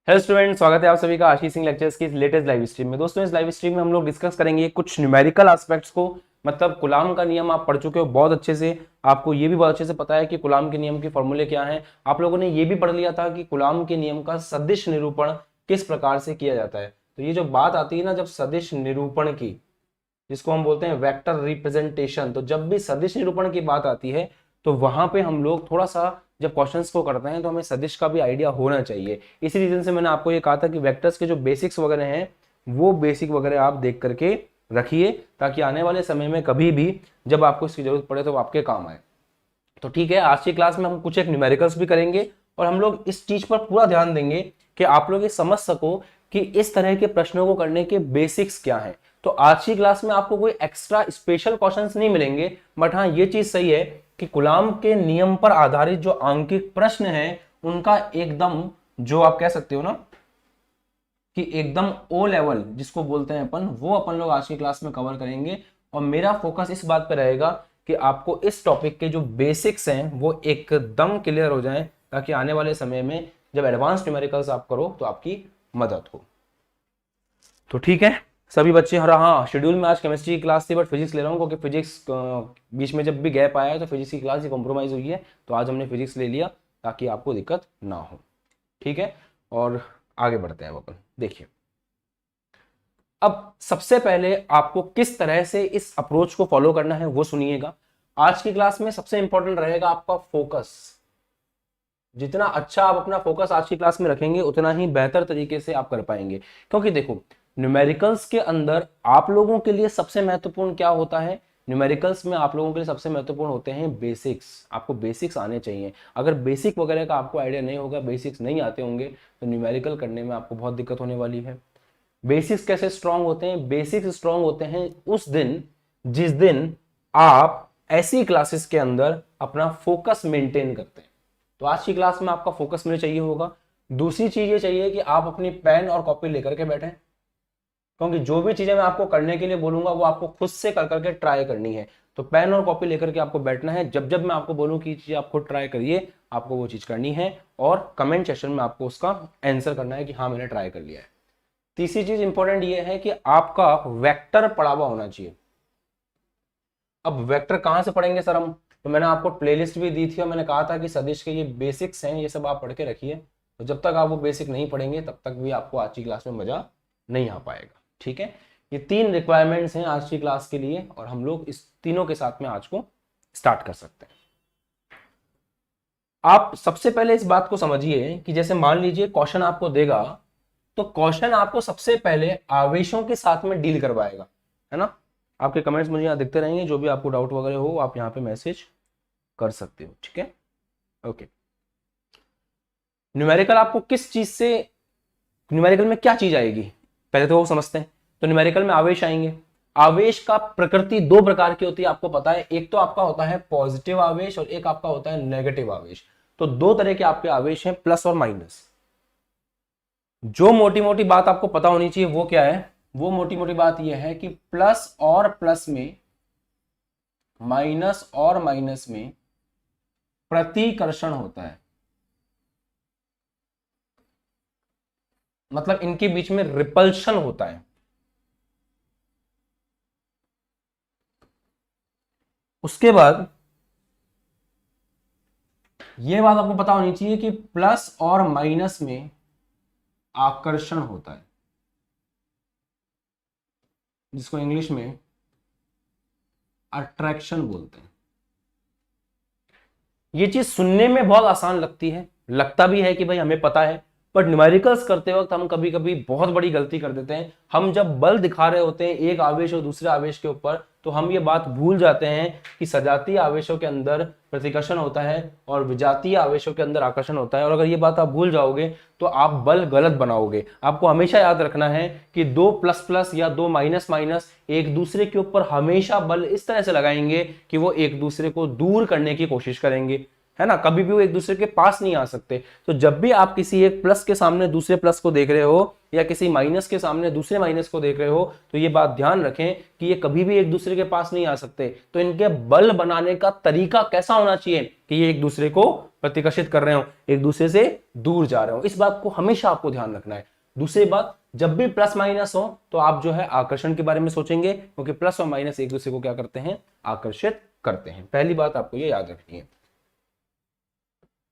Hello student, स्वागत है आप सभी का आशीष सिंह लेक्चर्स की लेटेस्ट लाइव स्ट्रीम में। दोस्तों, इस लाइव स्ट्रीम में हम लोग डिस्कस करेंगे कुछ न्यूमेरिकल एस्पेक्ट्स को। मतलब कूलाम का नियम आप पढ़ चुके हो बहुत अच्छे से, आपको ये भी बहुत अच्छे से पता है कि कूलाम के नियम के फॉर्मूले क्या हैं। आप लोगों ने ये भी पढ़ लिया था कि कूलाम के नियम का सदिश निरूपण किस प्रकार से किया जाता है। तो ये जो बात आती है ना, जब सदिश निरूपण की, जिसको हम बोलते हैं वेक्टर रिप्रेजेंटेशन, तो जब भी सदिश निरूपण की बात आती है तो वहां पे हम लोग थोड़ा सा जब क्वेश्चंस को करते हैं तो हमें सदिश का भी आइडिया होना चाहिए। इसी रीजन से मैंने आपको ये कहा था कि वेक्टर्स के जो बेसिक्स वगैरह हैं वो बेसिक वगैरह आप देख करके रखिए, ताकि आने वाले समय में कभी भी जब आपको इसकी जरूरत पड़े तो वो आपके काम आए। तो ठीक है, आज की क्लास में हम कुछ एक न्यूमेरिकल्स भी करेंगे और हम लोग इस चीज पर पूरा ध्यान देंगे कि आप लोग ये समझ सको कि इस तरह के प्रश्नों को करने के बेसिक्स क्या हैं। तो आज की क्लास में आपको कोई एक्स्ट्रा स्पेशल क्वेश्चंस नहीं मिलेंगे, बट हाँ ये चीज सही है कि कूलाम के नियम पर आधारित जो आंकिक प्रश्न है उनका एकदम, जो आप कह सकते हो ना कि एकदम ओ लेवल जिसको बोलते हैं अपन, वो अपन लोग आज की क्लास में कवर करेंगे। और मेरा फोकस इस बात पर रहेगा कि आपको इस टॉपिक के जो बेसिक्स हैं वो एकदम क्लियर हो जाएं, ताकि आने वाले समय में जब एडवांस न्यूमेरिकल्स आप करो तो आपकी मदद हो। तो ठीक है सभी बच्चे। हाँ, शेड्यूल में आज केमिस्ट्री की क्लास थी, बट फिजिक्स ले रहा हूँ क्योंकि फिजिक्स बीच में जब भी गैप आया है तो फिजिक्स की क्लास ही कॉम्प्रोमाइज हुई है, तो आज हमने फिजिक्स ले लिया ताकि आपको दिक्कत ना हो। ठीक है, और आगे बढ़ते हैं अपन। देखिए, अब सबसे पहले आपको किस तरह से इस अप्रोच को फॉलो करना है वो सुनिएगा। आज की क्लास में सबसे इंपॉर्टेंट रहेगा आपका फोकस। जितना अच्छा आप अपना फोकस आज की क्लास में रखेंगे उतना ही बेहतर तरीके से आप कर पाएंगे। क्योंकि देखो, न्यूमेरिकल्स के अंदर आप लोगों के लिए सबसे महत्वपूर्ण क्या होता है, न्यूमेरिकल्स में आप लोगों के लिए सबसे महत्वपूर्ण होते हैं बेसिक्स। आपको बेसिक्स आने चाहिए। अगर बेसिक वगैरह का आपको आइडिया नहीं होगा, बेसिक्स नहीं आते होंगे, तो न्यूमेरिकल करने में आपको बहुत दिक्कत होने वाली है। बेसिक्स कैसे स्ट्रांग होते हैं? बेसिक्स स्ट्रांग होते हैं उस दिन जिस दिन आप ऐसी क्लासेस के अंदर अपना फोकस मेंटेन करते हैं। तो आज की क्लास में आपका फोकस मुझे चाहिए होगा। दूसरी चीज ये चाहिए कि आप अपनी पेन और कॉपी लेकर के बैठें, क्योंकि जो भी चीजें मैं आपको करने के लिए बोलूंगा वो आपको खुद से कर करके ट्राई करनी है। तो पेन और कॉपी लेकर के आपको बैठना है। जब जब मैं आपको बोलूं कि चीज आप खुद ट्राई करिए, आपको वो चीज करनी है और कमेंट सेक्शन में आपको उसका आंसर करना है कि हाँ मैंने ट्राई कर लिया है। तीसरी चीज इंपॉर्टेंट ये है कि आपका वेक्टर पढ़ा हुआ होना चाहिए। अब वेक्टर कहां से पढ़ेंगे सर हम? तो मैंने आपको प्लेलिस्ट भी दी थी और मैंने कहा था कि सदिश के ये बेसिक्स हैं, ये सब आप पढ़ के रखिए। तो जब तक आप वो बेसिक नहीं पढ़ेंगे तब तक भी आपको आज की क्लास में मजा नहीं आ पाएगा। ठीक है, ये 3 रिक्वायरमेंट्स हैं आज की क्लास के लिए और हम लोग इस तीनों के साथ में आज को स्टार्ट कर सकते हैं। आप सबसे पहले इस बात को समझिए कि जैसे मान लीजिए क्वेश्चन आपको देगा, तो क्वेश्चन आपको सबसे पहले आवेशों के साथ में डील करवाएगा, है ना। आपके कमेंट्स मुझे यहाँ दिखते रहेंगे, जो भी आपको डाउट वगैरह हो आप यहाँ पे मैसेज कर सकते हो। ठीक है, ओके। न्यूमेरिकल आपको किस चीज से, न्यूमेरिकल में क्या चीज आएगी पहले तो वो समझते हैं। तो न्यूमेरिकल में आवेश आएंगे। आवेश का प्रकृति 2 प्रकार की होती है, आपको पता है। एक तो आपका होता है पॉजिटिव आवेश और एक आपका होता है नेगेटिव आवेश। तो 2 तरह के आपके आवेश हैं, प्लस और माइनस। जो मोटी मोटी बात आपको पता होनी चाहिए वो क्या है? वो मोटी मोटी बात यह है कि प्लस और प्लस में, माइनस और माइनस में प्रतिकर्षण होता है। मतलब इनके बीच में रिपल्शन होता है। उसके बाद यह बात आपको पता होनी चाहिए कि प्लस और माइनस में आकर्षण होता है, जिसको इंग्लिश में अट्रैक्शन बोलते हैं। ये चीज सुनने में बहुत आसान लगती है, लगता भी है कि भाई हमें पता है, बट न्यूमेरिकल्स करते वक्त हम कभी कभी बहुत बड़ी गलती कर देते हैं। हम जब बल दिखा रहे होते हैं एक आवेश और दूसरे आवेश के ऊपर, तो हम ये बात भूल जाते हैं कि सजातीय आवेशों के अंदर प्रतिकर्षण होता है और विजातीय आवेशों के अंदर आकर्षण होता है। और अगर ये बात आप भूल जाओगे तो आप बल गलत बनाओगे। आपको हमेशा याद रखना है कि 2 प्लस प्लस या 2 माइनस माइनस एक दूसरे के ऊपर हमेशा बल इस तरह से लगाएंगे कि वो एक दूसरे को दूर करने की कोशिश करेंगे। है ना, कभी भी वो एक दूसरे के पास नहीं आ सकते। तो जब भी आप किसी एक प्लस के सामने दूसरे प्लस को देख रहे हो या किसी माइनस के सामने दूसरे माइनस को देख रहे हो, तो ये बात ध्यान रखें कि ये कभी भी एक दूसरे के पास नहीं आ सकते। तो इनके बल बनाने का तरीका कैसा होना चाहिए कि ये एक दूसरे को प्रतिकर्षित कर रहे हो, एक दूसरे से दूर जा रहे हो। इस बात को हमेशा आपको ध्यान रखना है। दूसरी बात, जब भी प्लस माइनस हो तो आप जो है आकर्षण के बारे में सोचेंगे, क्योंकि प्लस और माइनस एक दूसरे को क्या करते हैं, आकर्षित करते हैं। पहली बात आपको ये याद रखनी है।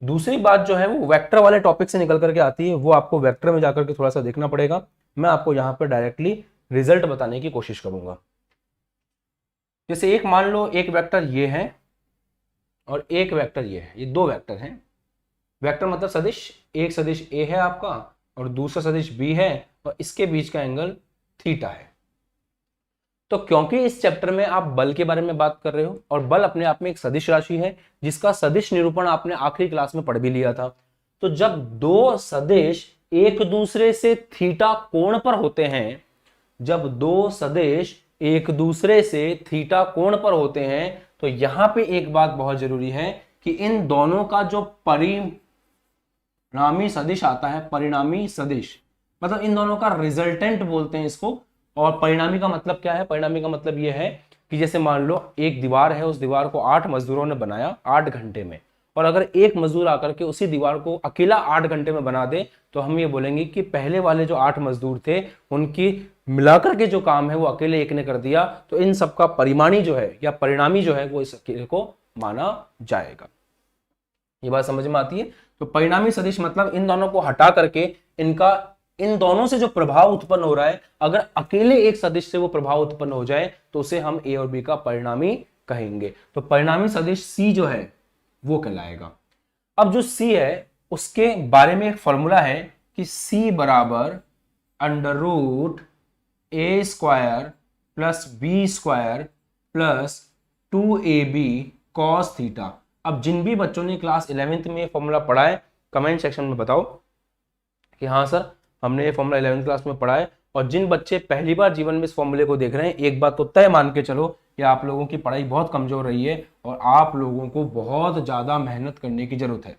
दूसरी बात जो है वो वेक्टर वाले टॉपिक से निकल करके आती है, वो आपको वेक्टर में जाकर के थोड़ा सा देखना पड़ेगा। मैं आपको यहां पर डायरेक्टली रिजल्ट बताने की कोशिश करूंगा। जैसे एक मान लो एक वेक्टर ये है और एक वेक्टर ये है, ये दो वेक्टर हैं। वेक्टर मतलब सदिश, एक सदिश ए है आपका और दूसरा सदिश बी है, और इसके बीच का एंगल थीटा है। तो क्योंकि इस चैप्टर में आप बल के बारे में बात कर रहे हो और बल अपने आप में एक सदिश राशि है जिसका सदिश निरूपण आपने आखिरी क्लास में पढ़ भी लिया था। तो जब दो सदिश एक दूसरे से थीटा कोण पर होते हैं, जब दो सदिश एक दूसरे से थीटा कोण पर होते हैं, तो यहां पे एक बात बहुत जरूरी है कि इन दोनों का जो परिणामी सदिश आता है, परिणामी सदिश मतलब इन दोनों का रिजल्टेंट बोलते हैं इसको। और परिणामी का मतलब क्या है, परिणामी का मतलब यह है कि जैसे मान लो एक दीवार है, उस दीवार को 8 मजदूरों ने बनाया 8 घंटे में, और अगर एक मजदूर आकर के उसी दीवार को अकेला 8 घंटे में बना दे, तो हम ये बोलेंगे कि पहले वाले जो 8 मजदूर थे उनकी मिलाकर के जो काम है वो अकेले एक ने कर दिया। तो इन सबका परिमाणी जो है या परिणामी जो है वो इस अकेले को माना जाएगा। ये बात समझ में आती है। तो परिणामी सदिश मतलब इन दोनों को हटा करके इनका, इन दोनों से जो प्रभाव उत्पन्न हो रहा है, अगर अकेले एक सदिश से वो प्रभाव उत्पन्न हो जाए तो उसे हम ए और बी का परिणामी कहेंगे। तो परिणामी सदिश सी जो है वो कहलाएगा। अब जो सी है उसके बारे में एक फॉर्मूला है कि सी बराबर under root a square plus b square plus 2ab cos theta. अब जिन भी बच्चों ने क्लास 11th में फॉर्मूला पढ़ा है कमेंट सेक्शन में बताओ कि हाँ सर हमने ये फॉर्मूला 11th क्लास में पढ़ा है। और जिन बच्चे पहली बार जीवन में इस फॉर्मूले को देख रहे हैं, एक बात तो तय मान के चलो कि आप लोगों की पढ़ाई बहुत कमजोर रही है और आप लोगों को बहुत ज्यादा मेहनत करने की जरूरत है।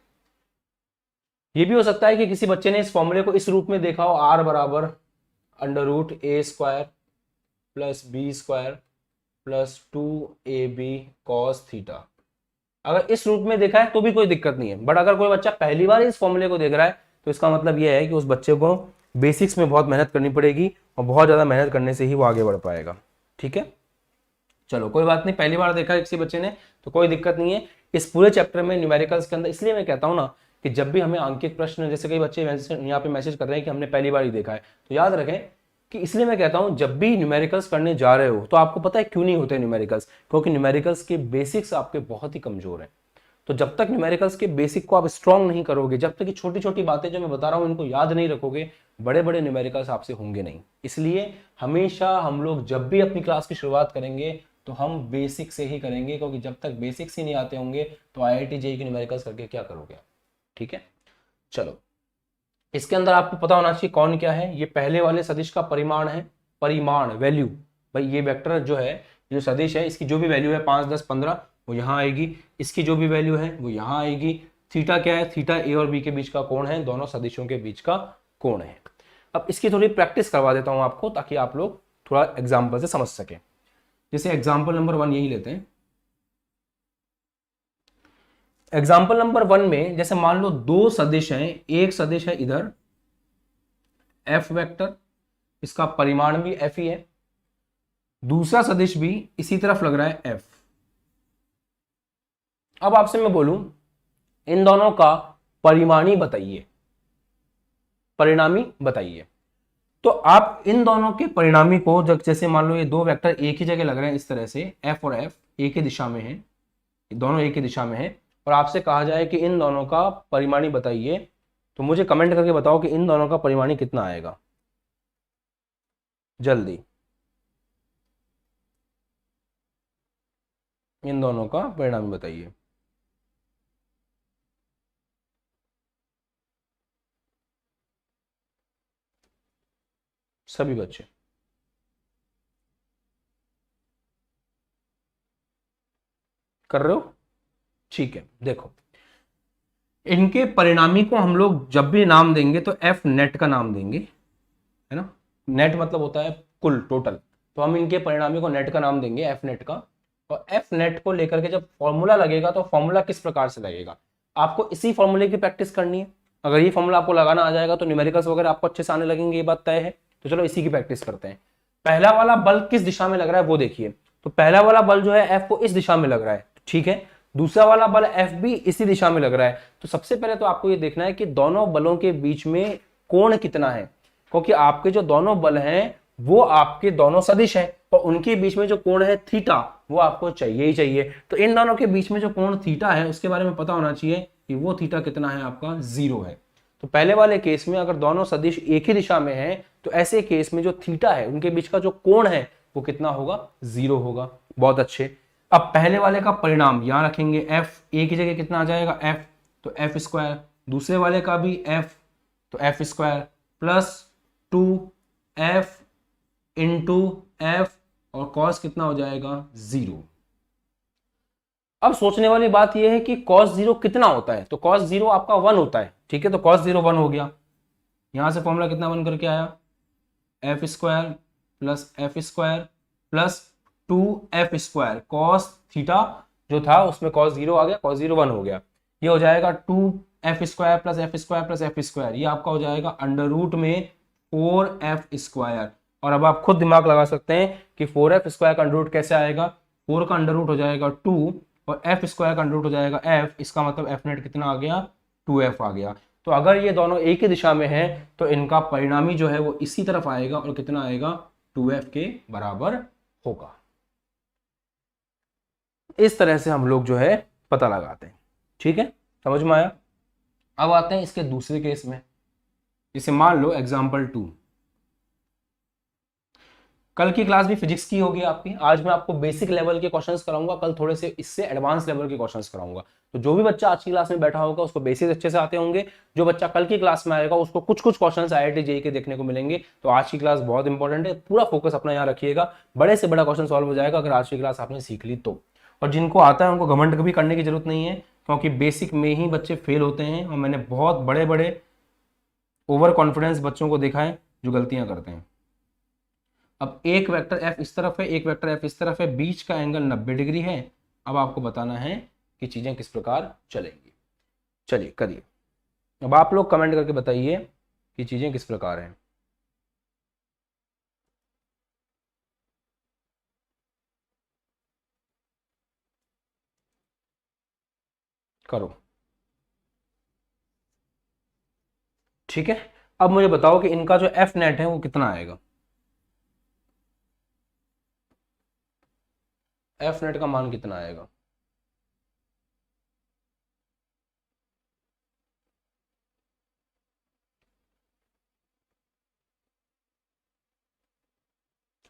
ये भी हो सकता है कि किसी बच्चे ने इस फॉर्मूले को इस रूप में देखा हो, आर बराबर under root a square plus b square plus 2ab cos theta. अगर इस रूप में देखा है तो भी कोई दिक्कत नहीं है, बट अगर कोई बच्चा पहली बार इस फॉर्मूले को देख रहा है तो इसका मतलब यह है कि उस बच्चे को बेसिक्स में बहुत मेहनत करनी पड़ेगी और बहुत ज्यादा मेहनत करने से ही वो आगे बढ़ पाएगा। ठीक है, चलो कोई बात नहीं, पहली बार देखा है किसी बच्चे ने तो कोई दिक्कत नहीं है। इस पूरे चैप्टर में न्यूमेरिकल्स के अंदर, इसलिए मैं कहता हूं ना कि जब भी हमें अंकित प्रश्न, जैसे कई बच्चे यहाँ पे मैसेज कर रहे हैं कि हमने पहली बार ही देखा है, तो याद रखें कि इसलिए मैं कहता हूं जब भी न्यूमेरिकल्स करने जा रहे हो तो आपको पता है क्यों नहीं होते न्यूमेरिकल्स, क्योंकि न्यूमेरिकल्स के बेसिक्स आपके बहुत ही कमजोर हैं। तो जब तक न्यूमेरिकल्स के बेसिक को आप स्ट्रांग नहीं करोगे, जब तक ये छोटी छोटी बातें जो मैं बता रहा हूं इनको याद नहीं रखोगे, बड़े बड़े न्यूमेरिकल्स आपसे होंगे नहीं। इसलिए हमेशा हम लोग जब भी अपनी क्लास की शुरुआत करेंगे तो हम बेसिक से ही करेंगे, क्योंकि जब तक बेसिक्स ही नहीं आते होंगे तो IIT JEE की न्यूमेरिकल्स करके क्या करोगे। ठीक है, चलो इसके अंदर आपको पता होना चाहिए कौन क्या है। ये पहले वाले सदिश का परिमाण है, परिमाण वैल्यू। भाई ये वेक्टर जो है, जो सदिश है, इसकी जो भी वैल्यू है 5, 10, 15 वो यहाँ आएगी, इसकी जो भी वैल्यू है वो यहाँ आएगी। थीटा क्या है, थीटा ए और बी के बीच का कोण है, दोनों सदिशों के बीच का कोण है। अब इसकी थोड़ी प्रैक्टिस करवा देता हूं आपको ताकि आप लोग थोड़ा एग्जाम्पल से समझ सके। जैसे एग्जाम्पल नंबर 1 यही लेते हैं। एग्जाम्पल नंबर 1 में जैसे मान लो दो सदिश हैं, एक सदिश है इधर एफ वेक्टर, इसका परिमाण भी एफ ही है, दूसरा सदिश भी इसी तरफ लग रहा है एफ। अब आपसे मैं बोलूं इन दोनों का परिमाणी बताइए, परिणामी बताइए। तो आप इन दोनों के परिणामी को, जब जैसे मान लो ये दो वेक्टर एक ही जगह लग रहे हैं इस तरह से, एफ और एफ एक ही दिशा में है, दोनों एक ही दिशा में है, और आपसे कहा जाए कि इन दोनों का परिमाणी बताइए, तो मुझे कमेंट करके बताओ कि इन दोनों का परिमाणी कितना आएगा जल्दी। इन दोनों का परिणामी बताइए। सभी बच्चे कर रहे हो? ठीक है, देखो इनके परिणामी को हम लोग जब भी नाम देंगे तो एफ नेट का नाम देंगे, है ना। नेट मतलब होता है कुल, टोटल। तो हम इनके परिणामी को नेट का नाम देंगे, एफ नेट का। और एफ नेट को लेकर के जब फॉर्मूला लगेगा तो फॉर्मूला किस प्रकार से लगेगा, आपको इसी फॉर्मूले की प्रैक्टिस करनी है। अगर ये फॉर्मूला आपको लगाना आ जाएगा तो न्यूमेरिकल्स वगैरह आपको अच्छे से आने लगेंगे, ये बात तय है। तो चलो इसी की प्रैक्टिस करते हैं। पहला वाला बल किस दिशा में लग रहा है वो देखिए। तो पहला वाला बल जो है एफ को इस दिशा में लग रहा है, ठीक है। दूसरा वाला बल एफ भी इसी दिशा में लग रहा है। तो सबसे पहले तो आपको ये देखना है कि दोनों बलों के बीच में कोण कितना है, क्योंकि आपके जो दोनों बल हैं वो आपके दोनों सदिश हैं, और उनके बीच में जो कोण है थीटा वो आपको चाहिए ही चाहिए। तो इन दोनों के बीच में जो कोण थीटा है उसके बारे में पता होना चाहिए कि वो थीटा कितना है, आपका 0 है। तो पहले वाले केस में अगर दोनों सदिश एक ही दिशा में है तो ऐसे केस में जो थीटा है उनके बीच का जो कोण है वो कितना होगा, 0 होगा। बहुत अच्छे। अब पहले वाले का परिणाम यहां रखेंगे, एफ ए की जगह कितना आ जाएगा, एफ, तो एफ स्क्वायर। दूसरे वाले का भी एफ, तो F square plus 2f into F, और कॉस कितना हो जाएगा, 0। अब सोचने वाली बात यह है कि cos 0 कितना होता है, तो cos 0 आपका 1 होता है, ठीक है। तो cos 0 1 हो गया। यहां से फॉर्मूला कितना बन करके आया, F square plus F square plus 2f square, cos theta जो था उसमें cos 0 आ गया, cos 0 1 हो गया। ये हो जाएगा 2f square plus F square plus F square, ये आपका हो जाएगा अंडर रूट में 4f स्क्वायर। और अब आप खुद दिमाग लगा सकते हैं कि 4f स्क्वायर का अंडर रूट कैसे आएगा, 4 का अंडर रूट हो जाएगा 2 और f स्क्वायर का अंडर रूट हो जाएगा f, इसका मतलब f नेट कितना आ गया, 2f आ गया। तो अगर ये दोनों एक ही दिशा में है तो इनका परिणामी जो है वो इसी तरफ आएगा और कितना आएगा, 2f के बराबर होगा। इस तरह से हम लोग जो है पता लगाते हैं, ठीक है, समझ में आया। अब आते हैं इसके दूसरे केस में। जैसे मान लो एग्जाम्पल 2, कल की क्लास भी फिजिक्स की होगी आपकी, आज मैं आपको बेसिक लेवल के क्वेश्चंस कराऊंगा, कल थोड़े से इससे एडवांस लेवल के क्वेश्चंस कराऊंगा। तो जो भी बच्चा आज की क्लास में बैठा होगा उसको बेसिक अच्छे से आते होंगे, जो बच्चा कल की क्लास में आएगा उसको कुछ कुछ क्वेश्चंस IIT JEE के देखने को मिलेंगे। तो आज की क्लास बहुत इंपॉर्टेंट है, पूरा फोकस अपना यहाँ रखिएगा, बड़े से बड़ा क्वेश्चन सॉल्व हो जाएगा अगर आज की क्लास आपने सीख ली तो। और जिनको आता है उनको घमंड कभी करने की जरूरत नहीं है, क्योंकि बेसिक में ही बच्चे फेल होते हैं, और मैंने बहुत बड़े बड़े ओवर कॉन्फिडेंस बच्चों को देखा है जो गलतियां करते हैं। अब एक वेक्टर f इस तरफ है, एक वेक्टर f इस तरफ है, बीच का एंगल 90 डिग्री है। अब आपको बताना है कि चीजें किस प्रकार चलेंगी। चलिए करिए। अब आप लोग कमेंट करके बताइए कि चीजें किस प्रकार हैं। करो, ठीक है। अब मुझे बताओ कि इनका जो f नेट है वो कितना आएगा, f नेट का मान कितना आएगा।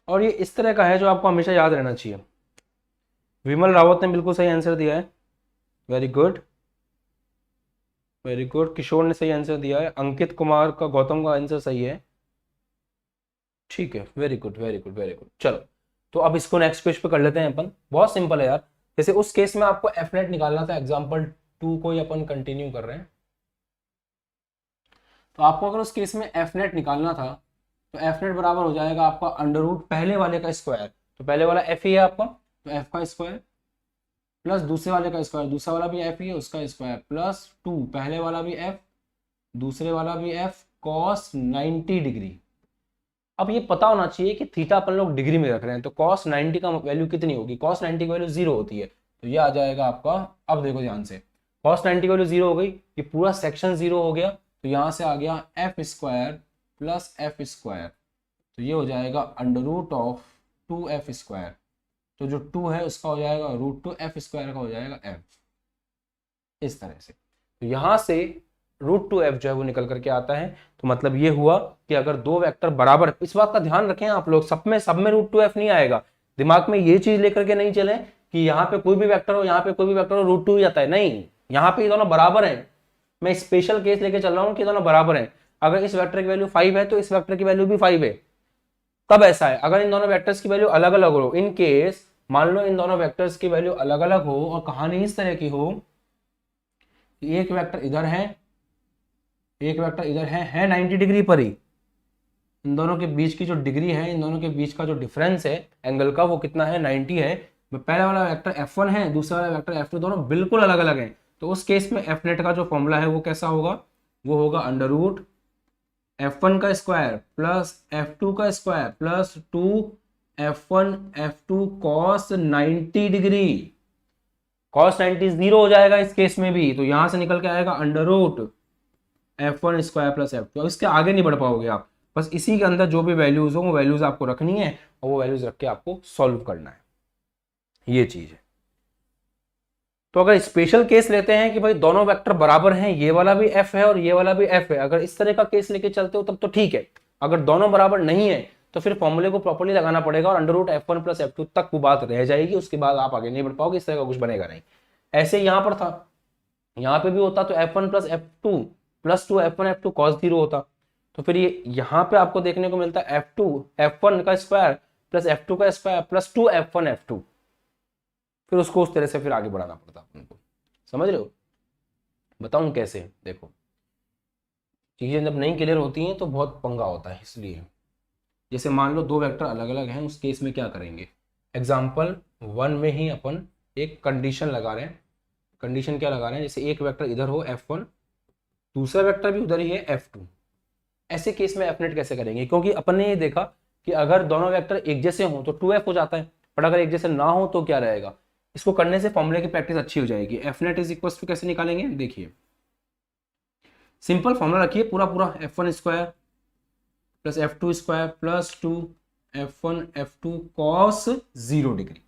और ये इस तरह का है जो आपको हमेशा याद रहना चाहिए। विमल रावत ने बिल्कुल सही आंसर दिया है, वेरी गुड वेरी गुड। किशोर ने सही आंसर दिया है, अंकित कुमार का, गौतम का आंसर सही है, ठीक है, very good very good very good. चलो तो अब इसको नेक्स्ट क्वेश्चन पे कर लेते हैं अपन, बहुत सिंपल है यार। जैसे उस केस में आपको एफ नेट निकालना था, एग्जाम्पल 2 को ही अपन कंटिन्यू कर रहे हैं। तो आपको अगर उस केस में एफ नेट निकालना था तो एफ नेट बराबर हो जाएगा आपका अंडर रूट पहले वाले का स्क्वायर, तो पहले वाला एफ ही है आपका, तो एफ का स्क्वायर प्लस दूसरे वाले का स्क्वायर, दूसरा वाला भी एफ ही है उसका स्क्वायर प्लस 2 पहले वाला भी एफ दूसरे वाला भी एफ कॉस 90 डिग्री। अब ये पता होना चाहिए कि थीटा अपन लोग डिग्री में रख रहे हैं, तो cos 90 का वैल्यू कितनी होगी, cos 90 की वैल्यू 0 होती है, तो ये आ जाएगा आपका। अब देखो ध्यान से, cos 90 की वैल्यू 0 हो गई, ये पूरा सेक्शन 0 हो गया, तो यहाँ से आ गया F square plus F square, तो ये हो जाएगा under root of 2f square, तो जो 2 है उसका हो जाएगा रूट 2, एफ स्क्वायर का हो जाएगा f, इस तरह से। तो यहाँ से √2f जो है वो निकल करके आता है। तो मतलब ये हुआ कि अगर दो वेक्टर बराबर, इस बात का ध्यान रखें आप लोग, सब में √2f नहीं आएगा, दिमाग में ये चीज लेकर के नहीं चले कि यहाँ पे कोई भी वेक्टर हो, यहाँ पे कोई भी वेक्टर हो √2 ही आता है, नहीं, यहाँ पे ये दोनों बराबर हैं। मैं स्पेशल केस लेके चल रहा हूँ कि दोनों बराबर हैं। अगर इस वेक्टर की वैल्यू 5 है तो इस वेक्टर की वैल्यू भी 5 है। तब ऐसा है अगर इन दोनों वेक्टर्स की वैल्यू अलग अलग हो, इन केस मान लो इन दोनों वेक्टर्स की वैल्यू अलग अलग हो और कहानी इस तरह की हो, एक वेक्टर इधर है, एक वेक्टर इधर है 90 डिग्री पर ही। इन दोनों के बीच की जो डिग्री है, इन दोनों के बीच का जो डिफरेंस है एंगल का, वो कितना है, 90 है। पहले वाला वेक्टर F1 है, दूसरा वाला वेक्टर F2, दोनों बिल्कुल अलग अलग हैं। तो उस केस में F नेट का जो फॉर्मूला है वो कैसा होगा, वो होगा अंडर रूट F1 का स्क्वायर प्लस F2 का square plus 2 F1 F2 cos 90 degree. Cos 90 zero हो जाएगा इस केस में भी, तो यहां से निकल के आएगा under root F1 square plus F2। अब इसके आगे नहीं बढ़ पाओगे आप, बस इसी के अंदर जो भी वैल्यूज हो वो वैल्यूज आपको रखनी है और वो वैल्यूज रख के आपको सॉल्व करना है, ये चीज है। तो अगर स्पेशल केस लेते हैं कि भाई दोनों वेक्टर बराबर हैं, ये वाला भी F है और ये वाला भी F है, अगर इस तरह का केस लेके चलते हो तब तो ठीक है। अगर दोनों बराबर नहीं है तो फिर फॉर्मूले को प्रॉपर्ली लगाना पड़ेगा और under root F1 plus F2 तक वो बात रह जाएगी, उसके बाद आप आगे नहीं बढ़ पाओगे, इस तरह का कुछ बनेगा नहीं। ऐसे यहां पर था, यहां पे भी होता तो F1 plus F2 plus 2 F1 F2 cos 0 होता। तो फिर ये यहाँ पे आपको देखने को मिलता है F2 F1 का स्क्वायर प्लस F2 का स्क्वायर प्लस 2 F1 F2। फिर उसको उस तरह से फिर आगे बढ़ाना पड़ता अपन को, समझ रहे हो? बताऊं कैसे? देखो, चीजें जब नहीं क्लियर होती हैं तो बहुत पंगा होता है। इसलिए जैसे मान लो दो वेक्टर अलग अलग हैं, उस केस में क्या करेंगे, एग्जाम्पल 1 में ही अपन एक कंडीशन लगा रहे हैं। कंडीशन क्या लगा रहे हैं, जैसे एक वेक्टर इधर हो F1, दूसरा वेक्टर भी उधर ही है F2। ऐसे केस में एफनेट कैसे करेंगे, क्योंकि अपन ने ये देखा कि अगर दोनों वेक्टर एक जैसे हों तो 2F हो जाता है, पर अगर एक जैसे ना हो तो क्या रहेगा। इसको करने से फॉर्मूले की प्रैक्टिस अच्छी हो जाएगी। एफनेट इज इक्वल टू कैसे निकालेंगे, देखिए सिंपल फॉर्मूला रखिए, पूरा पूरा F1 square plus F2 square plus 2 F1 F2 cos 0 degree.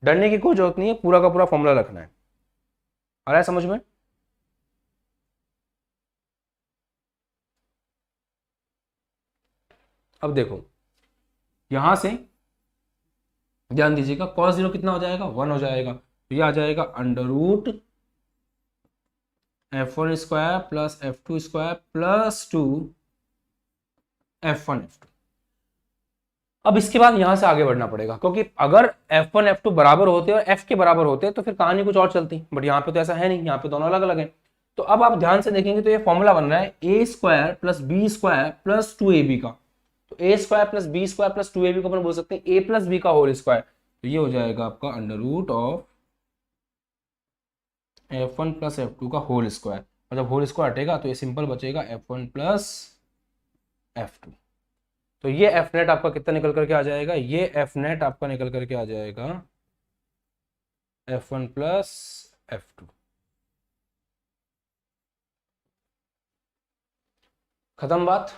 डरने की कोई जरूरत नहीं है, पूरा का पूरा फॉर्मूला रखना है। आ रहा है समझ में? अब देखो यहां से ध्यान दीजिएगा, cos 0 कितना हो जाएगा, 1 हो जाएगा। तो ये आ जाएगा under root F1 square plus F2 square plus 2 F1 F2। अब इसके बाद यहां से आगे बढ़ना पड़ेगा, क्योंकि अगर F1 F2 बराबर होते और F के बराबर होते तो फिर कहानी कुछ और चलती, बट यहाँ पे तो ऐसा है नहीं, यहाँ पे दोनों अलग अलग हैं। तो अब आप ध्यान से देखेंगे तो ये फॉर्मूला बन रहा है a square plus b square plus 2ab का। तो a square plus b square plus 2ab को अपन बोल सकते हैं a प्लस बी का होल स्क्वायर। तो ये हो जाएगा आपका under root of F1 plus F2 का होल स्क्वायर, और जब होल स्क्वायर हटेगा तो ये सिंपल बचेगा F1 प्लस F2। तो ये F नेट आपका कितना निकल करके आ जाएगा, ये F नेट आपका निकल करके आ जाएगा F1 प्लस F2। खत्म बात,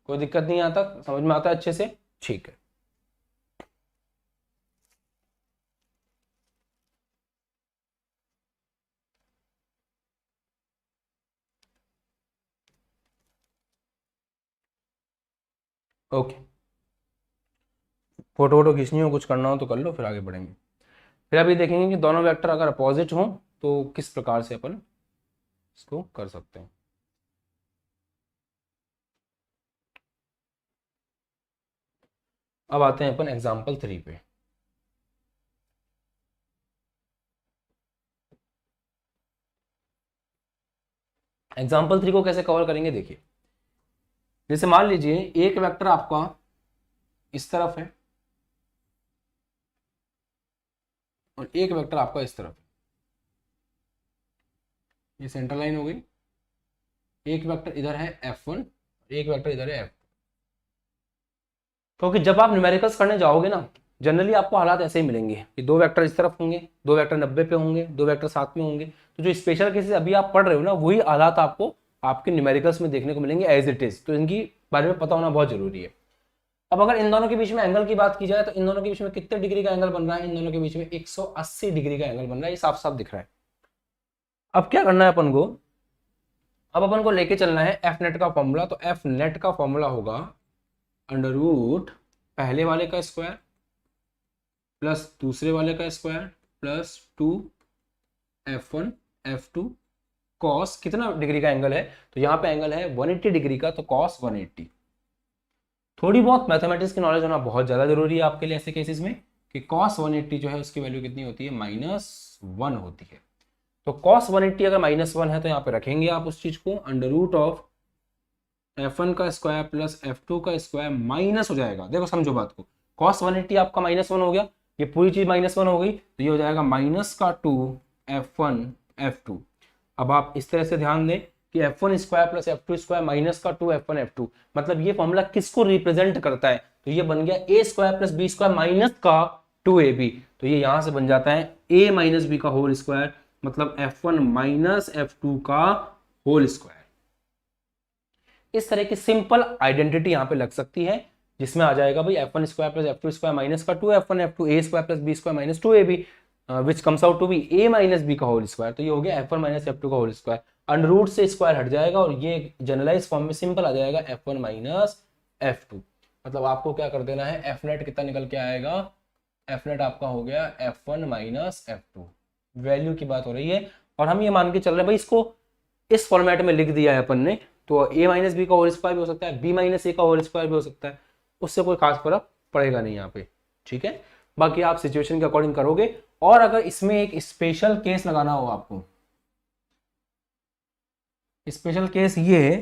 कोई दिक्कत नहीं आता, समझ में आता है अच्छे से? ठीक है। ओके, फोटो वोटो खींचनी हो, कुछ करना हो तो कर लो, फिर आगे बढ़ेंगे। फिर अभी देखेंगे कि दोनों वेक्टर अगर अपोजिट हो तो किस प्रकार से अपन इसको कर सकते हैं। अब आते हैं अपन एग्जाम्पल 3 पे। एग्जाम्पल 3 को कैसे कवर करेंगे, देखिए जैसे मान लीजिए एक वेक्टर आपका इस तरफ है और एक वेक्टर आपका इस तरफ है, ये सेंटर लाइन हो गई। एक वेक्टर इधर है F1, एक वेक्टर इधर है F2। क्योंकि जब आप न्यूमेरिकल्स करने जाओगे ना, जनरली आपको हालात ऐसे ही मिलेंगे कि दो वेक्टर इस तरफ होंगे, दो वेक्टर 90 पे होंगे, दो वेक्टर साथ में होंगे। तो जो स्पेशल केसेस अभी आप पढ़ रहे हो ना, वही हालात आपको आपके न्यूमेरिकल्स में देखने को मिलेंगे एज इट इज। तो इनकी बारे में पता होना बहुत जरूरी है। अब अगर इन दोनों के बीच में एंगल की बात की जाए तो इन दोनों के बीच में कितने डिग्री का एंगल बन रहा है, इन दोनों के बीच में 180 डिग्री का एंगल बन रहा है, ये साफ साफ दिख रहा है। अब क्या करना है अपन को, अब अपन को लेके चलना है एफ नेट का फॉर्मूला। तो एफ नेट का फॉर्मूला होगा अंडर रूट पहले वाले का स्क्वायर प्लस दूसरे वाले का square plus 2 F1 F2 cos कितना डिग्री का एंगल है, तो यहाँ पे एंगल है 180 डिग्री का, तो कॉस 180। थोड़ी बहुत मैथमेटिक्स की नॉलेज होना बहुत ज़्यादा जरूरी है आपके लिए ऐसे केसेस में कि कॉस 180 जो है उसकी वैल्यू कितनी होती है, -1 होती है। तो cos 180 अगर -1 है तो यहाँ पे रखेंगे आप उस चीज को, अंडर रूट ऑफ f1 का स्क्वायर प्लस f2 का स्क्वायर माइनस हो जाएगा, देखो समझो बात को, cos 180 आपका -1 हो गया, ये पूरी चीज -1 हो गई, तो ये हो जाएगा -2 f1 f2। अब आप इस तरह से ध्यान दें कि f1 square plus f2 square -2 f1 f2, मतलब ये फॉर्मूला किसको रिप्रेजेंट करता है, तो ये बन गया a square plus b square minus का 2ab, तो ये यहां से बन जाता है a माइनस बी का होल स्क्वायर, मतलब f1 माइनस f2 का होल स्क्वायर। इस तरह की सिंपल आइडेंटिटी यहां पे लग सकती है, जिसमें आ जाएगा भाई f1 square plus f2 square minus का 2 f1 f2 a square plus b square minus 2ab which comes out to be a minus b का होल स्क्वायर, तो ये हो गया f1 माइनस f2 का होल स्क्वायर, अंडर रूट से square हट जाएगा और ये जनरलाइज फॉर्म में सिंपल आ जाएगा f1 माइनस f2। मतलब आपको क्या कर देना है, f नेट कितना निकल के आएगा, f नेट आपका हो गया f1 माइनस f2, वैल्यू की बात हो रही है, और हम ये मान के चल रहे हैं भाई इसको इस फॉर्मेट में लिख दिया है अपन ने, तो a माइनस बी का होल स्क्वायर भी हो सकता है, b माइनस ए का होल स्क्वायर भी हो सकता है, उससे कोई खास फर्क पड़ेगा नहीं यहाँ पे, ठीक है। बाकी आप सिचुएशन के अकॉर्डिंग करोगे, और अगर इसमें एक स्पेशल केस लगाना हो आपको, स्पेशल केस ये है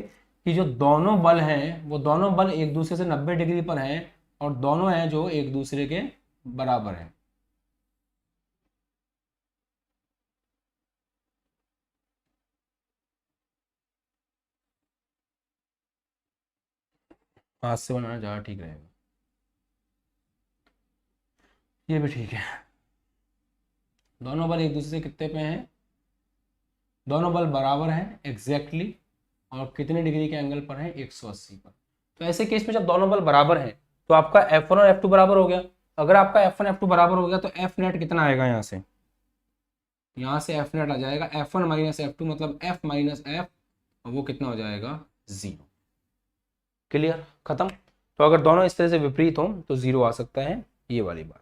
कि जो दोनों बल हैं वो दोनों बल एक दूसरे से 90 डिग्री पर हैं और दोनों हैं जो एक दूसरे के बराबर हैं, हाथ से बनाना ज़्यादा ठीक रहेगा, ये भी ठीक है। दोनों बल एक दूसरे से कितने पे हैं, दोनों बल बराबर हैं एग्जैक्टली, और कितने डिग्री के एंगल पर हैं, 180 पर। तो ऐसे केस में जब दोनों बल बराबर हैं तो आपका F1 और F2 बराबर हो गया। अगर आपका F1 F2 बराबर हो गया तो F नेट कितना आएगा, यहाँ से F नेट आ जाएगा F1 माइनस F2, मतलब F माइनस F, और वो कितना हो जाएगा 0। क्लियर, खत्म। तो अगर दोनों इस तरह से विपरीत हो तो 0 आ सकता है, ये वाली बात।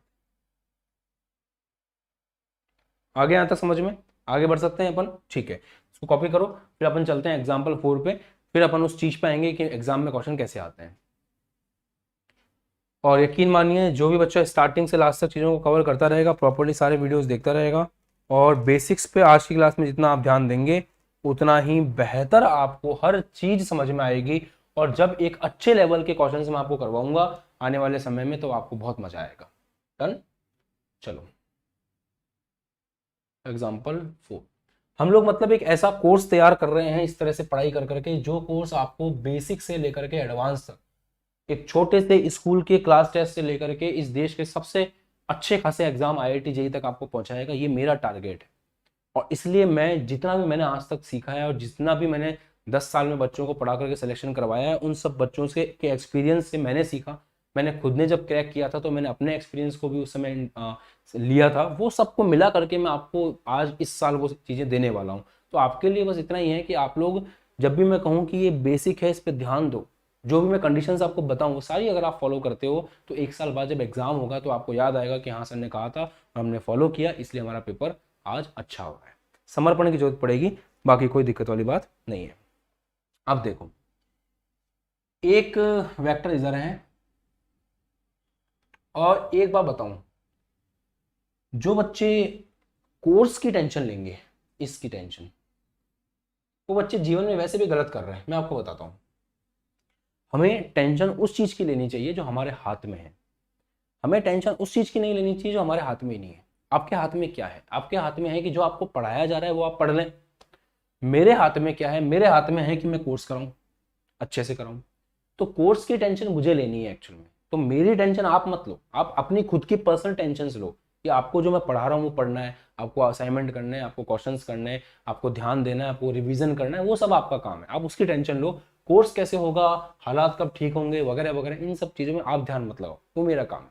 आगे यहाँ तक समझ में, आगे बढ़ सकते हैं अपन, ठीक है। इसको कॉपी करो, फिर अपन चलते हैं एग्जाम्पल 4 पे, फिर अपन उस चीज पे आएंगे कि एग्जाम में क्वेश्चन कैसे आते हैं। और यकीन मानिए जो भी बच्चा स्टार्टिंग से लास्ट तक चीज़ों को कवर करता रहेगा, प्रॉपर्ली सारे वीडियोस देखता रहेगा, और बेसिक्स पे आज की क्लास में जितना आप ध्यान देंगे उतना ही बेहतर आपको हर चीज समझ में आएगी, और जब एक अच्छे लेवल के क्वेश्चन मैं आपको करवाऊंगा आने वाले समय में तो आपको बहुत मजा आएगा। डन, चलो एग्जाम्पल 4। हम लोग मतलब एक ऐसा कोर्स तैयार कर रहे हैं इस तरह से पढ़ाई कर करके, जो कोर्स आपको बेसिक से लेकर के एडवांस तक, एक छोटे से स्कूल के क्लास टेस्ट से लेकर के इस देश के सबसे अच्छे खासे एग्जाम IIT जेईई तक आपको पहुंचाएगा, ये मेरा टारगेट है। और इसलिए मैं जितना भी मैंने आज तक सीखा है और जितना भी मैंने 10 साल में बच्चों को पढ़ा करके सिलेक्शन करवाया है, उन सब बच्चों से के एक्सपीरियंस से मैंने सीखा। मैंने खुद ने जब क्रैक किया था तो मैंने अपने एक्सपीरियंस को भी उस समय लिया था, वो सबको मिला करके मैं आपको आज इस साल वो चीज़ें देने वाला हूँ। तो आपके लिए बस इतना ही है कि आप लोग जब भी मैं कहूँ कि ये बेसिक है इस पर ध्यान दो, जो भी मैं कंडीशंस आपको बताऊँ वो सारी अगर आप फॉलो करते हो तो एक साल बाद जब एग्जाम होगा तो आपको याद आएगा कि हाँ सर ने कहा था और हमने फॉलो किया, इसलिए हमारा पेपर आज अच्छा हुआ है। समर्पण की जरूरत पड़ेगी, बाकी कोई दिक्कत वाली बात नहीं है। अब देखो, एक वेक्टर इधर है, और एक बात बताऊं, जो बच्चे कोर्स की टेंशन लेंगे, इसकी टेंशन, वो बच्चे जीवन में वैसे भी गलत कर रहे हैं। मैं आपको बताता हूं, हमें टेंशन उस चीज की लेनी चाहिए जो हमारे हाथ में है, हमें टेंशन उस चीज की नहीं लेनी चाहिए जो हमारे हाथ में ही नहीं है। आपके हाथ में क्या है, आपके हाथ में है कि जो आपको पढ़ाया जा रहा है वो आप पढ़ लें। मेरे हाथ में क्या है, मेरे हाथ में है कि मैं कोर्स कराऊं, अच्छे से कराऊं। तो कोर्स की टेंशन मुझे लेनी है एक्चुअल में, तो मेरी टेंशन आप मत लो, आप अपनी खुद की पर्सनल टेंशन लो कि आपको जो मैं पढ़ा रहा हूँ वो पढ़ना है, आपको असाइनमेंट करना है, आपको क्वेश्चंस करने हैं, आपको ध्यान देना है, आपको रिवीजन करना है, वो सब आपका काम है, आप उसकी टेंशन लो। कोर्स कैसे होगा, हालात कब ठीक होंगे वगैरह वगैरह, इन सब चीज़ों में आप ध्यान मत लगाओ, वो मेरा काम है।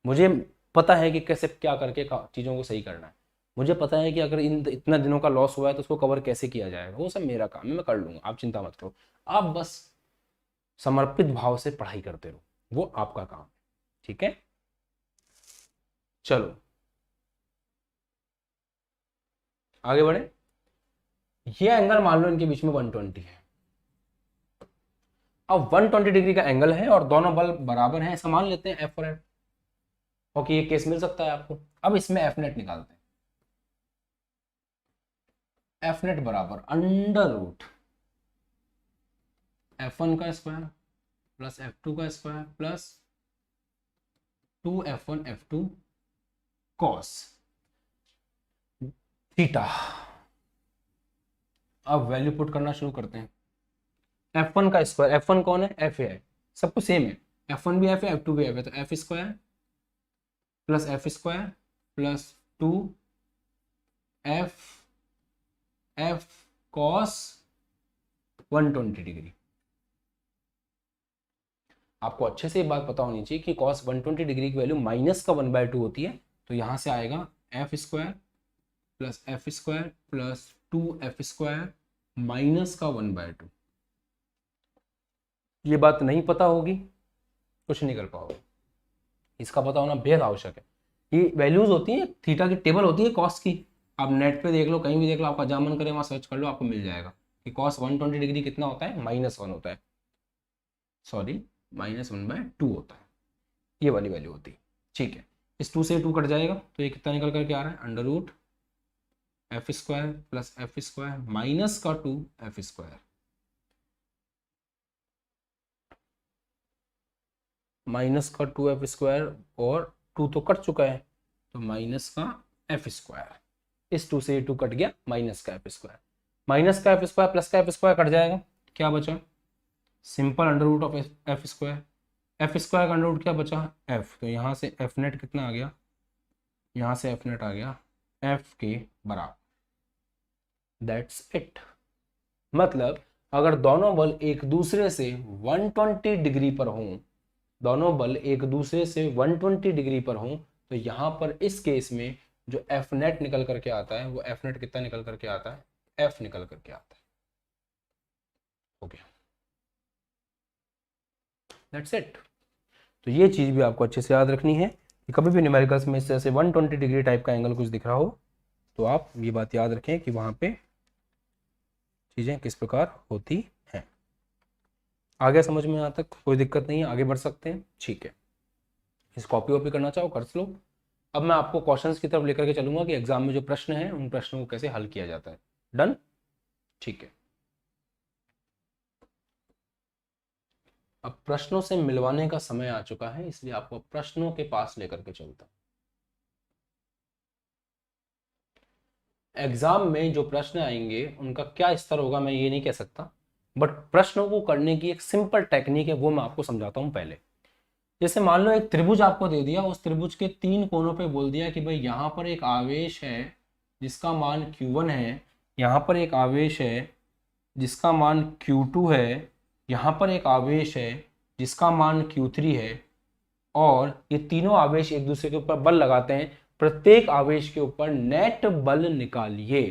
मुझे पता है कि कैसे क्या करके चीज़ों को सही करना है, मुझे पता है कि अगर इन इतना दिनों का लॉस हुआ है तो उसको कवर कैसे किया जाएगा, वो सब मेरा काम है, मैं कर लूंगा, आप चिंता मत करो। आप बस समर्पित भाव से पढ़ाई करते रहो, वो आपका काम है, ठीक है। चलो आगे बढ़े। ये एंगल मान लो इनके बीच में 120 है। अब 120 डिग्री का एंगल है और दोनों बल बराबर हैं, ऐसा मान लेते हैं एफ और एफ। ओके, ये केस मिल सकता है आपको। अब इसमें एफ नेट निकालते हैं। एफ नेट बराबर अंडर रूट F1 का स्क्वायर प्लस F2 का square plus 2F1 F2 cos theta. अब वैल्यू पुट करना शुरू करते हैं। F1 का स्क्वायर, F1 कौन है, F है, सब कुछ सेम है, F1 भी F है F2 भी F है, तो F square plus F square plus 2F cos 120 degree. आपको अच्छे से ये बात पता होनी चाहिए कि cos 120 डिग्री की वैल्यू माइनस का 1/2 होती है, तो यहां से आएगा F square plus F square plus 2F square minus का 1/2। ये बात नहीं पता होगी कुछ नहीं कर पाओगे, इसका पता होना बेहद आवश्यक है। ये वैल्यूज होती है, थीटा की टेबल होती है कॉस की, आप नेट पे देख लो, कहीं भी देख लो, आपका जहाँ मन करे वहाँ सर्च कर लो, आपको मिल जाएगा कि cos 120 डिग्री कितना होता है, -1 होता है, सॉरी -1/2 होता है, ये वाली वैल्यू होती है। ठीक है, इस 2 से 2 कट जाएगा, तो ये कितना निकल करके आ रहा है, under root F square plus F square minus का 2F स्क्वायर माइनस का 2F स्क्वायर, और 2 तो कट चुका है, तो माइनस का F स्क्वायर, इस 2 से 2 कट गया, माइनस का F स्क्वायर, माइनस का F स्क्वायर प्लस का F स्क्वायर कट जाएगा, क्या बचा, simple under root of F square, F square का अंडर रूट क्या बचा, F, तो यहाँ से F नेट कितना आ गया, यहाँ से F नेट आ गया F के बराबर, दैट्स इट। मतलब अगर दोनों बल एक दूसरे से 120 डिग्री पर हों, दोनों बल एक दूसरे से 120 डिग्री पर हों, तो यहाँ पर इस केस में जो F नेट निकल करके आता है, वो F नेट कितना निकल करके आता है, F निकल करके आता है। हो गया, दैट्स इट। तो ये चीज़ भी आपको अच्छे से याद रखनी है कि कभी भी न्यूमेरिकल्स में जैसे 120 डिग्री टाइप का एंगल कुछ दिख रहा हो, तो आप ये बात याद रखें कि वहाँ पे चीज़ें किस प्रकार होती हैं। आगे समझ में यहाँ तक कोई दिक्कत नहीं है, आगे बढ़ सकते हैं, ठीक है। इस कॉपी वॉपी करना चाहो कर लो। अब मैं आपको क्वेश्चंस की तरफ लेकर के चलूंगा कि एग्जाम में जो प्रश्न हैं उन प्रश्नों को कैसे हल किया जाता है। डन, ठीक है। अब प्रश्नों से मिलवाने का समय आ चुका है, इसलिए आपको प्रश्नों के पास लेकर के चलता हूं। एग्जाम में जो प्रश्न आएंगे उनका क्या स्तर होगा मैं ये नहीं कह सकता, बट प्रश्नों को करने की एक सिंपल टेक्निक है, वो मैं आपको समझाता हूं। पहले जैसे मान लो एक त्रिभुज आपको दे दिया, उस त्रिभुज के 3 कोनों पे बोल दिया कि भाई यहाँ पर एक आवेश है जिसका मान Q1 है, यहाँ पर एक आवेश है जिसका मान Q2 है, यहाँ पर एक आवेश है जिसका मान Q3 है, और ये तीनों आवेश एक दूसरे के ऊपर बल लगाते हैं, प्रत्येक आवेश के ऊपर नेट बल निकालिए।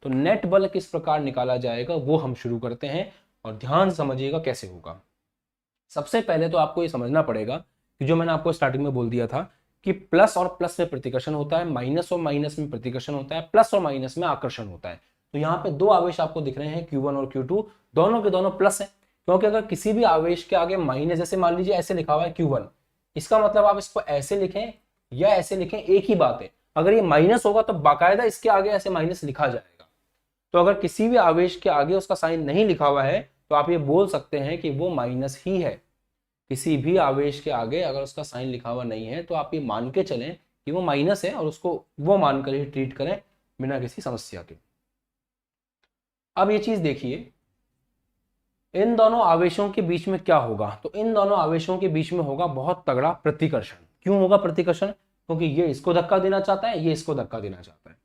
तो नेट बल किस प्रकार निकाला जाएगा वो हम शुरू करते हैं, और ध्यान समझिएगा कैसे होगा। सबसे पहले तो आपको ये समझना पड़ेगा कि जो मैंने आपको स्टार्टिंग में बोल दिया था कि प्लस और प्लस में प्रतिकर्षण होता है, माइनस और माइनस में प्रतिकर्षण होता है, प्लस और माइनस में आकर्षण होता है। तो यहाँ पे 2 आवेश आपको दिख रहे हैं Q1 और Q2, दोनों के दोनों प्लस है, क्योंकि अगर किसी भी आवेश के आगे माइनस, जैसे मान लीजिए ऐसे लिखा हुआ है Q1, इसका मतलब आप इसको ऐसे लिखें या ऐसे लिखें, एक ही बात है। अगर ये माइनस होगा तो बाकायदा इसके आगे ऐसे माइनस लिखा जाएगा। तो अगर किसी भी आवेश के आगे उसका साइन नहीं लिखा हुआ है तो आप ये बोल सकते हैं कि वो माइनस ही है। किसी भी आवेश के आगे अगर उसका साइन लिखा हुआ नहीं है तो आप ये मान के चलें कि वो माइनस है, और उसको वो मानकर ही ट्रीट करें बिना किसी समस्या के। अब ये चीज देखिए, इन दोनों आवेशों के बीच में क्या होगा, तो इन दोनों आवेशों के बीच में होगा बहुत तगड़ा प्रतिकर्षण। क्यों होगा प्रतिकर्षण, क्योंकि ये इसको धक्का देना चाहता है, ये इसको धक्का देना चाहता है।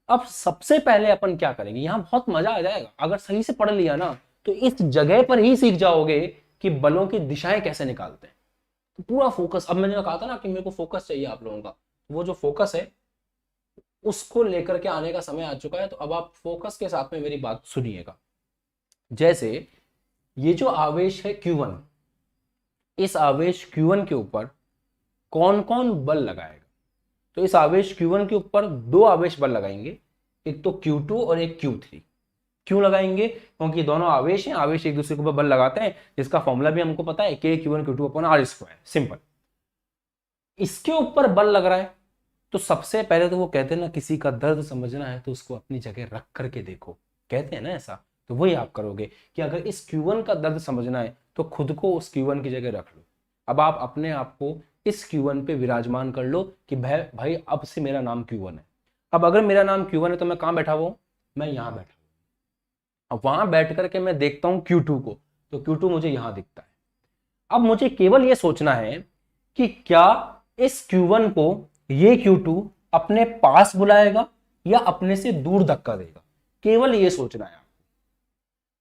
अब सबसे पहले अपन क्या करेंगे, यहां बहुत मजा आ जाएगा, अगर सही से पढ़ लिया ना तो इस जगह पर ही सीख जाओगे कि बलों की दिशाएं कैसे निकालते हैं। तो पूरा फोकस, अब मैंने कहा था ना कि मेरे को फोकस चाहिए आप लोगों का, वो जो फोकस है उसको लेकर के आने का समय आ चुका है। तो अब आप फोकस के साथ में मेरी बात सुनिएगा। जैसे ये जो आवेश है Q1, इस आवेश Q1 के ऊपर कौन कौन बल लगाएगा, तो इस आवेश Q1 के ऊपर 2 आवेश बल लगाएंगे, एक तो Q2 और एक Q3। क्यों लगाएंगे, क्योंकि दोनों आवेश हैं, आवेश एक दूसरे के ऊपर बल लगाते हैं, जिसका फॉर्मूला भी हमको पता है, K(Q1Q2)/R²। सिंपल, इसके ऊपर बल लग रहा है, तो सबसे पहले तो वो कहते हैं ना, किसी का दर्द समझना है तो उसको अपनी जगह रख करके देखो, कहते हैं ना ऐसा। तो वही आप करोगे कि अगर इस Q1 का दर्द समझना है तो खुद को उस Q1 की जगह रख लो। अब आप अपने आप को इस Q1 पे विराजमान कर लो कि भाई अब से मेरा नाम Q1 है। अब अगर मेरा नाम Q1 है तो मैं कहाँ बैठा हुआ हूँ, मैं यहाँ बैठा हूँ। अब वहां बैठ करके मैं देखता हूँ Q2 को, तो Q2 मुझे यहाँ दिखता है। अब मुझे केवल ये सोचना है कि क्या इस Q1 को ये Q2 अपने पास बुलाएगा या अपने से दूर धक्का देगा। केवल ये सोचना है,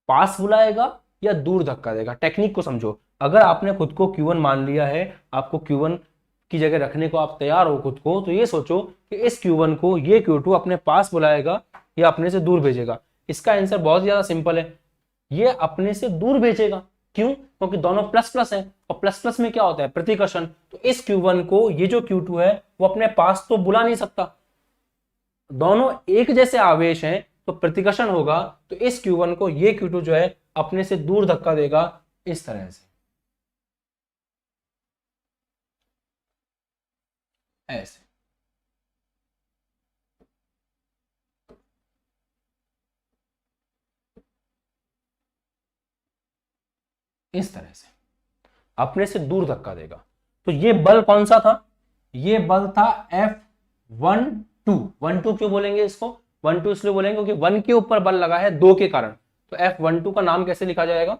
पास बुलाएगा या दूर धक्का देगा। टेक्निक को समझो। अगर आपने खुद को Q1 मान लिया है, आपको Q1 की जगह रखने को आप तैयार हो खुद को, तो ये सोचो कि इस Q1 को ये Q2 अपने पास बुलाएगा या अपने से दूर भेजेगा। इसका आंसर बहुत ज्यादा सिंपल है, ये अपने से दूर भेजेगा। क्यों? क्योंकि दोनों प्लस प्लस है और प्लस प्लस में क्या होता है, प्रतिकर्षण। तो इस Q1 को ये जो Q2 है वो अपने पास तो बुला नहीं सकता, दोनों एक जैसे आवेश हैं तो प्रतिकर्षण होगा। तो इस Q1 को ये Q2 जो है अपने से दूर धक्का देगा इस तरह से, ऐसे। इस तरह से अपने से दूर धक्का देगा। तो ये बल कौन सा था, ये बल था F12। 12 क्यों बोलेंगे इसको, 12 इसलिए बोलेंगे क्योंकि 1 के ऊपर बल लगा है 2 के कारण। तो F12 का नाम कैसे लिखा जाएगा,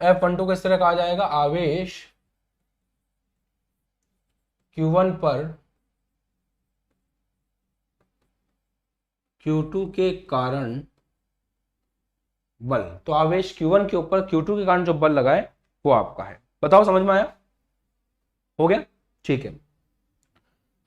F12 को इस तरह कहा जाएगा, आवेश Q1 पर Q2 के कारण बल। तो आवेश Q1 के ऊपर Q2 के कारण जो बल लगा है वो आपका है। बताओ समझ में आया, हो गया, ठीक है।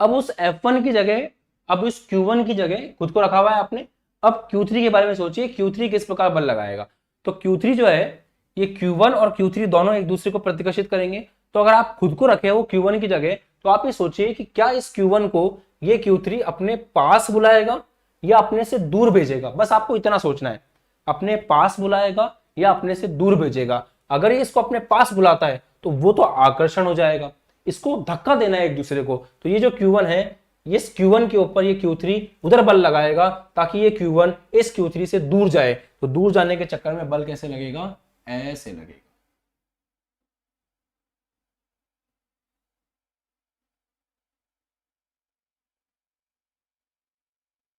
अब उस F1 की जगह, अब उस Q1 की जगह खुद को रखा हुआ है आपने। अब Q3 के बारे में सोचिए, Q3 किस प्रकार बल लगाएगा। तो Q3 जो है ये Q1 और Q3 दोनों एक दूसरे को प्रतिकर्षित करेंगे। तो अगर आप खुद को रखे हो Q1 की जगह, तो आप ये सोचिए कि क्या इस Q1 को ये Q3 अपने पास बुलाएगा या अपने से दूर भेजेगा। बस आपको इतना सोचना है, अपने पास बुलाएगा या अपने से दूर भेजेगा। अगर ये इसको अपने पास बुलाता है तो वो तो आकर्षण हो जाएगा, इसको धक्का देना है एक दूसरे को। तो ये जो Q1 है, इस Q1 के ऊपर ये Q3 उधर बल लगाएगा ताकि ये Q1 इस Q3 से दूर जाए। तो दूर जाने के चक्कर में बल कैसे लगेगा, ऐसे लगेगा।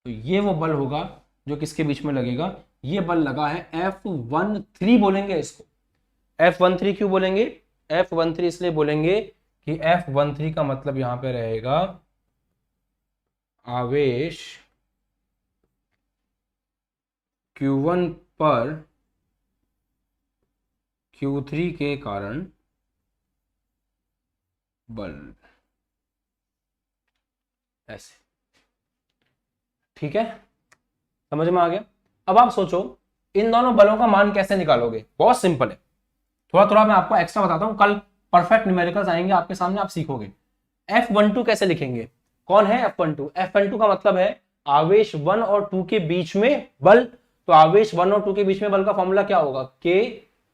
तो ये वो बल होगा जो किसके बीच में लगेगा, ये बल लगा है F13 बोलेंगे इसको। F13 क्यों बोलेंगे, F13 इसलिए बोलेंगे कि F13 का मतलब यहां पे रहेगा आवेश Q1 पर Q3 के कारण बल, ऐसे। ठीक है, समझ में आ गया। अब आप सोचो इन दोनों बलों का मान कैसे निकालोगे, बहुत सिंपल है। थोड़ा थोड़ा मैं आपको एक्स्ट्रा बताता हूं, कल परफेक्ट न्यूमेरिकल्स आएंगे आपके सामने, आप सीखोगे। F12 कैसे लिखेंगे, कौन है F12, F12 का मतलब है आवेश 1 और 2 के बीच में बल। तो आवेश 1 और 2 के बीच में बल का फॉर्मूला क्या होगा, K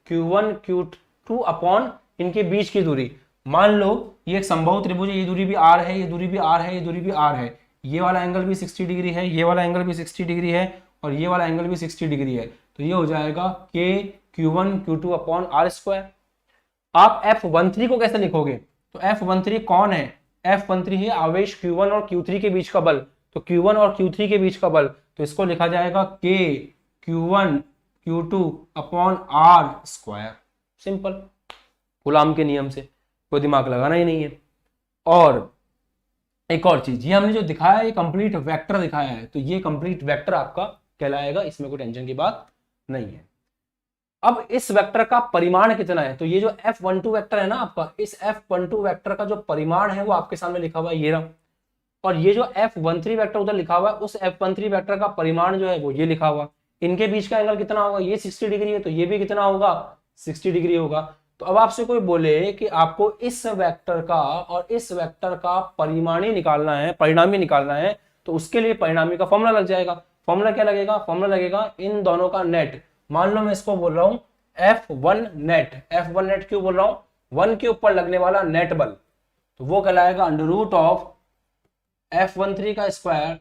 Q1 Q2 अपॉन इनके बीच की दूरी। मान लो ये एक समबाहु त्रिभुज है, ये दूरी भी R है, ये दूरी भी R है, ये दूरी भी R है, ये वाला एंगल भी 60 डिग्री है, ये वाला एंगल भी 60 डिग्री है और ये वाला एंगल भी 60 डिग्री है। तो ये हो जाएगा K Q1 Q2 upon R square. आप F13 को कैसे लिखोगे, तो F13 कौन है, F13 है आवेश Q1 और Q3 के बीच का बल। तो Q1 और Q3 के बीच का बल, तो इसको लिखा जाएगा K Q1 Q2 upon R square. Simple, coulomb के नियम से, कोई दिमाग लगाना ही नहीं है। और एक और चीज, ये हमने जो दिखाया है ये कंप्लीट वेक्टर दिखाया है, तो ये कंप्लीट वेक्टर आपका कहलाएगा, इसमें कोई टेंशन की बात नहीं है। अब इस वेक्टर का परिमाण कितना है, तो ये जो F12 वेक्टर है ना आपका, इस F12 वेक्टर का जो परिमाण है वो आपके सामने लिखा हुआ है ये रहा। और ये जो F13 वेक्टर उधर लिखा हुआ है, उस F13 वेक्टर का परिमाण जो है वो ये लिखा हुआ। इनके बीच का एंगल कितना होगा, ये 60 डिग्री है, तो ये भी कितना होगा, 60 डिग्री होगा। तो अब आपसे कोई बोले कि आपको इस वेक्टर का और इस वेक्टर का परिमाणी निकालना है, परिणामी निकालना है, तो उसके लिए परिणामी का फॉर्मूला लग जाएगा। फॉर्मूला क्या लगेगा, फॉर्मूला लगेगा इन दोनों का नेट। मान लो मैं इसको बोल रहा हूं F1 नेट। F1 नेट क्यों बोल रहा हूं, 1 के ऊपर लगने वाला नेट बल, तो वो कहलाएगा अंडर रूट ऑफ F13 का स्क्वायर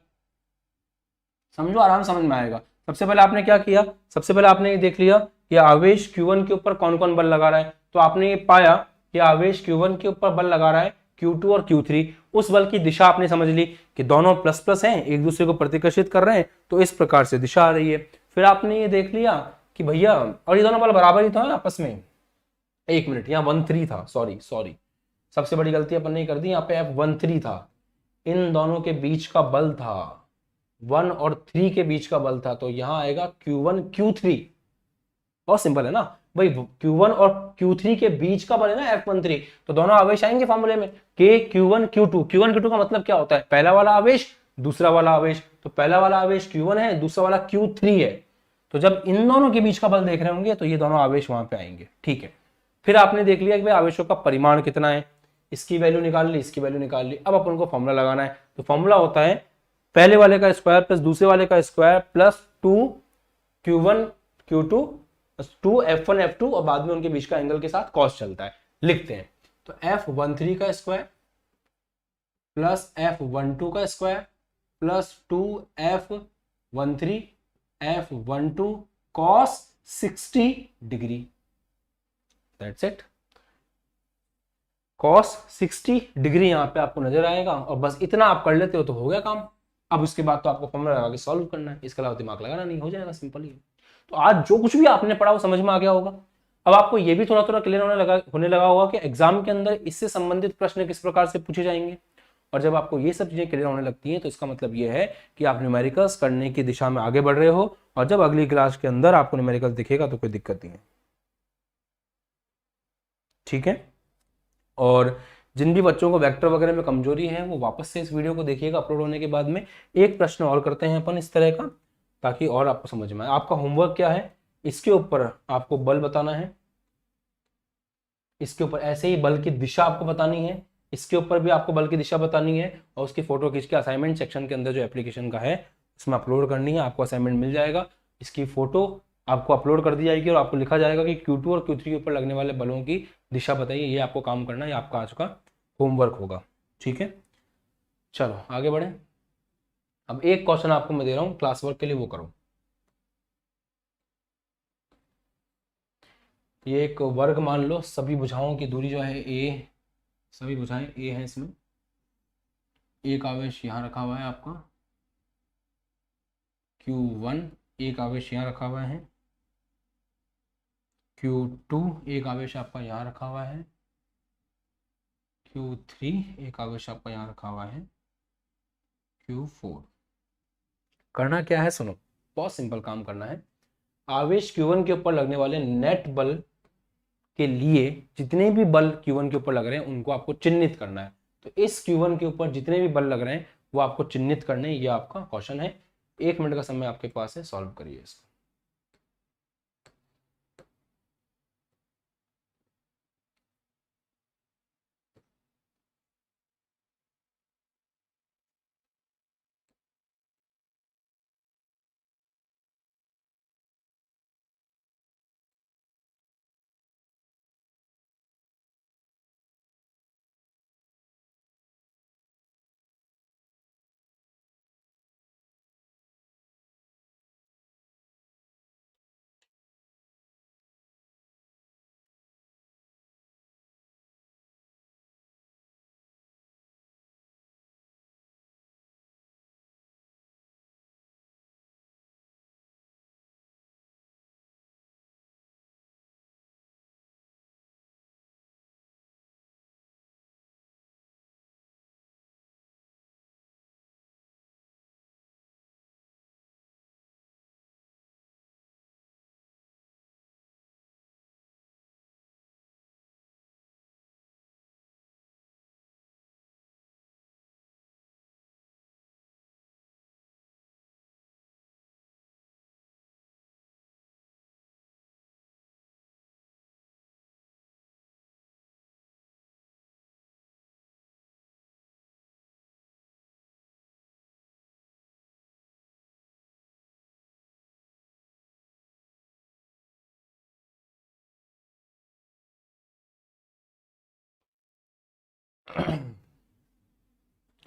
समझो, आराम समझ में आएगा। सबसे पहले आपने क्या किया, सबसे पहले आपने ये देख लिया कि आवेश Q1 के ऊपर कौन कौन बल लगा रहा है। तो आपने ये पाया कि आवेश Q1 के ऊपर बल लगा रहा है Q2 और Q3। उस बल की दिशा आपने समझ ली कि दोनों प्लस प्लस हैं, एक दूसरे को प्रतिकर्षित कर रहे हैं, तो इस प्रकार से दिशा आ रही है। फिर आपने ये देख लिया कि भैया, और ये दोनों बल बराबर ही था आपस में। एक मिनट, यहाँ 1-3 था, सॉरी सॉरी, सबसे बड़ी गलती अपन ने कर दी, यहाँ पे F13 था। इन दोनों के बीच का बल था 1 और 3 के बीच का बल था, तो यहां आएगा Q1 Q3। बहुत सिंपल है ना भाई, Q1 और Q3 के बीच का बल है ना F13, तो दोनों आवेश आएंगे फॉर्मूले में के Q1 Q2। Q1 Q2 का मतलब क्या होता है, पहला वाला आवेश दूसरा वाला आवेश, तो पहला वाला आवेश Q1 है, दूसरा वाला Q3 है। तो जब इन दोनों के बीच का बल देख रहे होंगे तो ये दोनों आवेश वहां पे आएंगे, ठीक है। फिर आपने देख लिया कि भाई आवेशों का परिमाण कितना है, इसकी वैल्यू निकाल ली, इसकी वैल्यू निकाल ली। अब अपन को फॉर्मूला लगाना है, तो फॉर्मूला होता है पहले वाले का स्क्वायर प्लस दूसरे वाले का square plus 2 Q1 Q2 2 F1 F2, और बाद में उनके बीच का एंगल के साथ कॉस चलता है, लिखते हैं। तो F13 का स्क्वायर प्लस F12 का square plus 2F13 F12 cos 60 degree, that's it. Cos 60 degree यहां पे आपको नजर आएगा, और बस इतना आप कर लेते हो तो हो गया काम। अब उसके बाद तो आपको फॉर्मूला लगा के सॉल्व करना है, इसके अलावा दिमाग लगाना नहीं, हो जाएगा, सिंपल ही है। तो आज जो कुछ भी आपने पढ़ा वो समझ में आ गया होगा। अब आपको ये भी थोड़ा थोड़ा क्लियर होने लगा होगा कि एग्जाम के अंदर इससे संबंधित प्रश्न किस प्रकार से पूछे जाएंगे। और जब आपको ये सब चीजें क्लियर होने लगती हैं तो इसका मतलब ये है कि आप न्यूमेरिकल्स करने की दिशा में आगे बढ़ रहे हो, और जब अगली क्लास के अंदर आपको न्यूमेरिकल्स दिखेगा तो कोई दिक्कत नहीं है, ठीक है। और जिन भी बच्चों को वेक्टर वगैरह में कमजोरी है वो वापस से इस वीडियो को देखिएगा अपलोड होने के बाद में। एक प्रश्न और करते हैं अपन इस तरह का, ताकि और आपको समझ में आए। आपका होमवर्क क्या है, इसके ऊपर आपको बल बताना है, इसके ऊपर ऐसे ही बल की दिशा आपको बतानी है, इसके ऊपर भी आपको बल की दिशा बतानी है, और उसकी फोटो खींच के असाइनमेंट सेक्शन के अंदर जो एप्लीकेशन का है उसमें अपलोड करनी है। आपको असाइनमेंट मिल जाएगा, इसकी फोटो आपको अपलोड कर दी जाएगी, और आपको लिखा जाएगा कि Q2 और Q3 के ऊपर लगने वाले बलों की दिशा बताइए। ये आपको काम करना है, ये आपका आज का होमवर्क होगा, ठीक है। चलो आगे बढ़े। अब एक क्वेश्चन आपको मैं दे रहा हूं क्लास वर्क के लिए, वो करो। ये एक वर्ग मान लो, सभी भुजाओं की दूरी जो है ए, सभी भुजाएं ए हैं, इसमें एक आवेश यहाँ रखा हुआ है आपका Q1, एक आवेश यहाँ रखा हुआ है Q2, एक आवेश आपका यहाँ रखा हुआ है Q3, एक आवेश आपका यहाँ रखा हुआ है Q4। करना क्या है सुनो, बहुत सिंपल काम करना है। आवेश Q1 के ऊपर लगने वाले नेट बल के लिए जितने भी बल Q1 के ऊपर लग रहे हैं उनको आपको चिन्हित करना है। तो इस Q1 के ऊपर जितने भी बल लग रहे हैं वो आपको चिन्हित करने हैं, ये आपका क्वेश्चन है। 1 मिनट का समय आपके पास है, सॉल्व करिए इसको।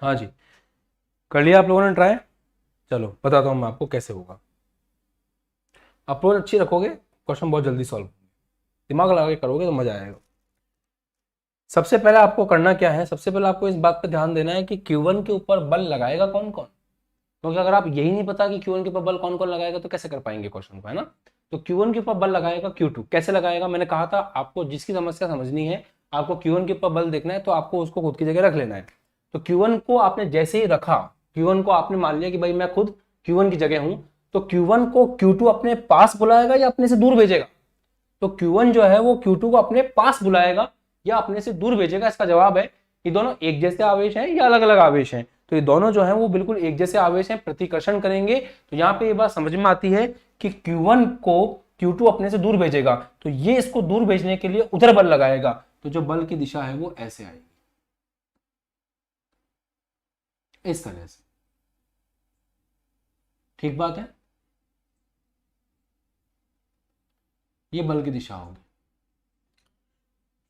हाँ जी, कर लिया आप लोगों ने ट्राई। चलो बताता हूँ मैं आपको कैसे होगा। अप्रोच अच्छी रखोगे, क्वेश्चन बहुत जल्दी सॉल्व, दिमाग लगा के करोगे तो मजा आएगा। सबसे पहले आपको करना क्या है, सबसे पहले आपको इस बात पर ध्यान देना है कि Q1 के ऊपर बल लगाएगा कौन कौन। क्योंकि अगर आप यही नहीं पता कि Q1 के ऊपर बल कौन कौन लगाएगा तो कैसे कर पाएंगे क्वेश्चन को, है ना। तो Q1 के ऊपर बल लगाएगा Q2, कैसे लगाएगा, मैंने कहा था आपको जिसकी समस्या समझनी है, आपको Q1 के ऊपर बल देखना है तो आपको उसको खुद की जगह रख लेना है। तो Q1 को आपने जैसे ही रखा, Q1 को आपने मान लिया कि भाई मैं खुद Q1 की जगह हूं, तो Q1 को Q2 अपने पास बुलाएगा या अपने से दूर भेजेगा। तो Q1 जो है वो Q2 को अपने पास बुलाएगा या अपने से दूर भेजेगा। इसका जवाब है ये दोनों एक जैसे आवेश हैं या अलग अलग आवेश हैं। तो ये दोनों जो है वो बिल्कुल एक जैसे आवेश हैं, प्रतिकर्षण करेंगे। तो यहाँ पे ये बात समझ में आती है कि Q1 को Q2 अपने से दूर भेजेगा, तो ये इसको दूर भेजने के लिए उधर बल लगाएगा। तो जो बल की दिशा है वो ऐसे आएगी, इस तरह से। ठीक बात है, ये बल की दिशा होगी।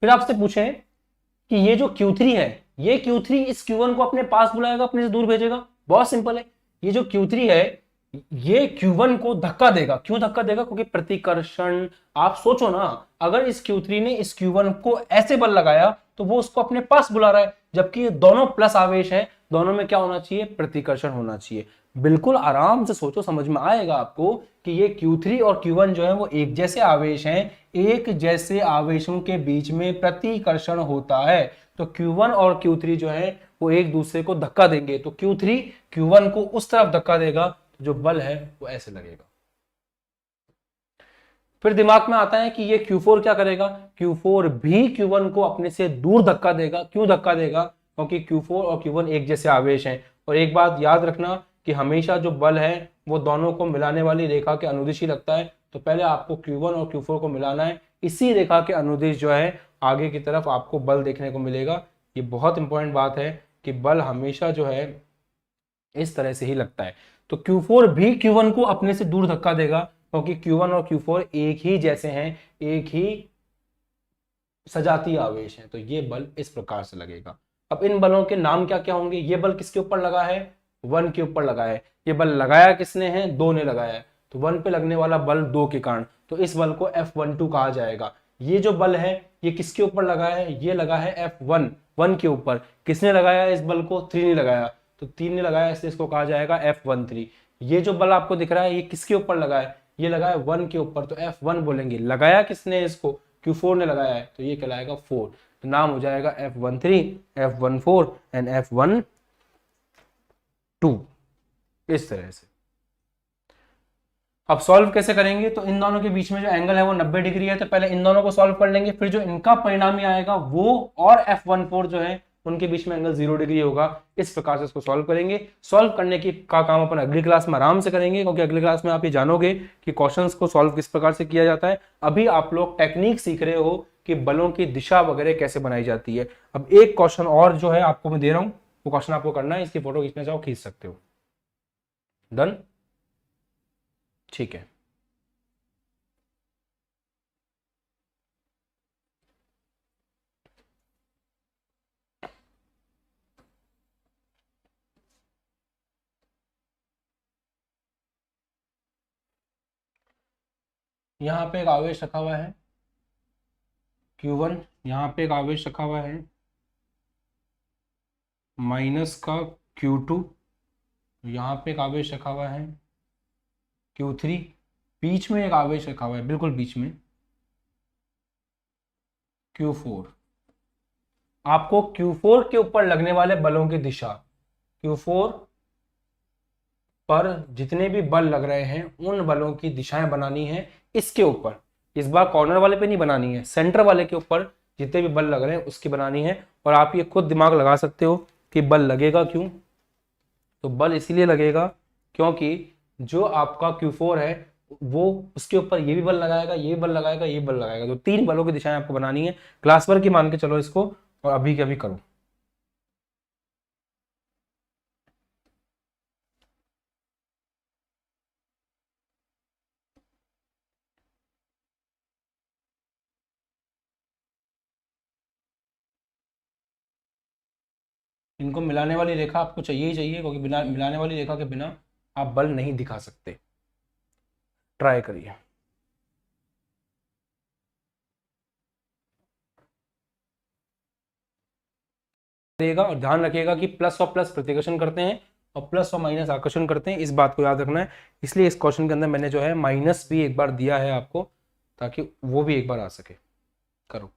फिर आपसे पूछें कि ये जो Q3 है, ये Q3 इस Q1 को अपने पास बुलाएगा, अपने से दूर भेजेगा। बहुत सिंपल है, ये जो Q3 है ये Q1 को धक्का देगा। क्यों धक्का देगा, क्योंकि प्रतिकर्षण। आप सोचो ना, अगर इस Q3 ने इस Q1 को ऐसे बल लगाया तो वो उसको अपने पास बुला रहा है, जबकि ये दोनों प्लस आवेश हैं, दोनों में क्या होना चाहिए, प्रतिकर्षण होना चाहिए। बिल्कुल आराम से सोचो, समझ में आएगा आपको कि ये Q3 और Q1 जो है वो एक जैसे आवेश हैं। एक जैसे आवेशों के बीच में प्रतिकर्षण होता है, तो Q1 और Q3 जो है वो एक दूसरे को धक्का देंगे। तो Q3 Q1 को उस तरफ धक्का देगा, तो जो बल है वो ऐसे लगेगा। फिर दिमाग में आता है कि ये Q4 क्या करेगा, Q4 भी Q1 को अपने से दूर धक्का देगा। क्यों धक्का देगा, क्योंकि Q4 और Q1 एक जैसे आवेश हैं। और एक बात याद रखना कि हमेशा जो बल है वो दोनों को मिलाने वाली रेखा के अनुदिश ही लगता है। तो पहले आपको Q1 और Q4 को मिलाना है, इसी रेखा के अनुदिश जो है आगे की तरफ आपको बल देखने को मिलेगा। ये बहुत इंपॉर्टेंट बात है कि बल हमेशा जो है इस तरह से ही लगता है। तो Q4 भी Q1 को अपने से दूर धक्का देगा, क्योंकि Q1 और Q4 एक ही जैसे हैं, एक ही सजातीय आवेश हैं। तो ये बल इस प्रकार से लगेगा। अब इन बलों के नाम क्या क्या होंगे। ये बल किसके ऊपर लगा है, 1 के ऊपर लगा है। ये बल लगाया किसने है, 2 ने लगाया है। तो 1 पे लगने वाला बल 2 के कारण, तो इस बल को F12 कहा जाएगा। ये जो बल है ये किसके ऊपर लगा है, ये लगा है F1, 1 के ऊपर। किसने लगाया इस बल को, 3 ने लगाया। तो 3 ने लगाया, इसलिए इसको कहा जाएगा F13। ये जो बल आपको दिख रहा है ये किसके ऊपर लगा है, ये लगा है 1 के ऊपर, तो F1 बोलेंगे। लगाया किसने इसको, Q4 ने लगाया है, तो ये कहलाएगा 4। तो नाम हो जाएगा F13, F14 एंड F12। इस तरह से अब सॉल्व कैसे करेंगे, तो इन दोनों के बीच में जो एंगल है वो 90 डिग्री है। तो पहले इन दोनों को सॉल्व कर लेंगे, फिर जो इनका परिणामी आएगा वो और F14 जो है उनके बीच में एंगल 0 डिग्री होगा। इस प्रकार से इसको सॉल्व करेंगे। सॉल्व करने की का काम अपन अगली क्लास में आराम से करेंगे, क्योंकि अगली क्लास में आप ये जानोगे कि क्वेश्चंस को सॉल्व किस प्रकार से किया जाता है। अभी आप लोग टेक्निक सीख रहे हो कि बलों की दिशा वगैरह कैसे बनाई जाती है। अब एक क्वेश्चन और जो है आपको मैं दे रहा हूं, वो क्वेश्चन आपको करना है, इसकी फोटो खींचना चाहो खींच सकते हो। डन, ठीक है। यहाँ पे एक आवेश रखा हुआ है Q1, यहाँ पे एक आवेश रखा हुआ है माइनस का Q2, यहाँ पे एक आवेश रखा हुआ है Q3, बीच में एक आवेश रखा हुआ है, बिल्कुल बीच में Q4। आपको Q4 के ऊपर लगने वाले बलों की दिशा, Q4 पर जितने भी बल लग रहे हैं उन बलों की दिशाएं बनानी है इसके ऊपर। इस बार कॉर्नर वाले पे नहीं बनानी है, सेंटर वाले के ऊपर जितने भी बल लग रहे हैं उसकी बनानी है। और आप ये खुद दिमाग लगा सकते हो कि बल लगेगा क्यों। तो बल इसीलिए लगेगा क्योंकि जो आपका Q4 है वो उसके ऊपर ये भी बल लगाएगा, ये बल लगाएगा, ये बल लगाएगा। तो 3 बलों की दिशाएं आपको बनानी है। क्लास वर्क की मान के चलो इसको, और अभी के अभी करो। इनको मिलाने वाली रेखा आपको चाहिए ही चाहिए, क्योंकि बिना मिलाने वाली रेखा के बिना आप बल नहीं दिखा सकते। ट्राई करिए। देगा और ध्यान रखिएगा कि प्लस और प्लस प्रतिकर्षण करते हैं और प्लस और माइनस आकर्षण करते हैं, इस बात को याद रखना है। इसलिए इस क्वेश्चन के अंदर मैंने जो है माइनस भी एक बार दिया है आपको, ताकि वो भी एक बार आ सके। करो।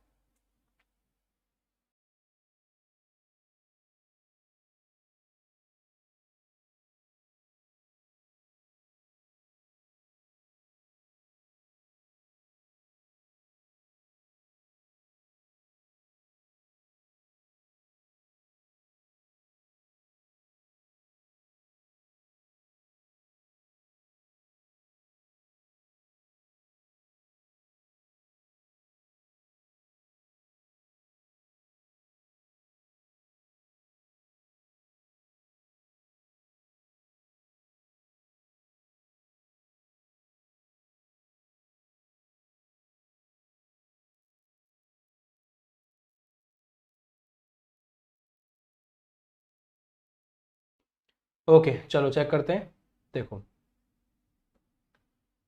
ओके चलो चेक करते हैं। देखो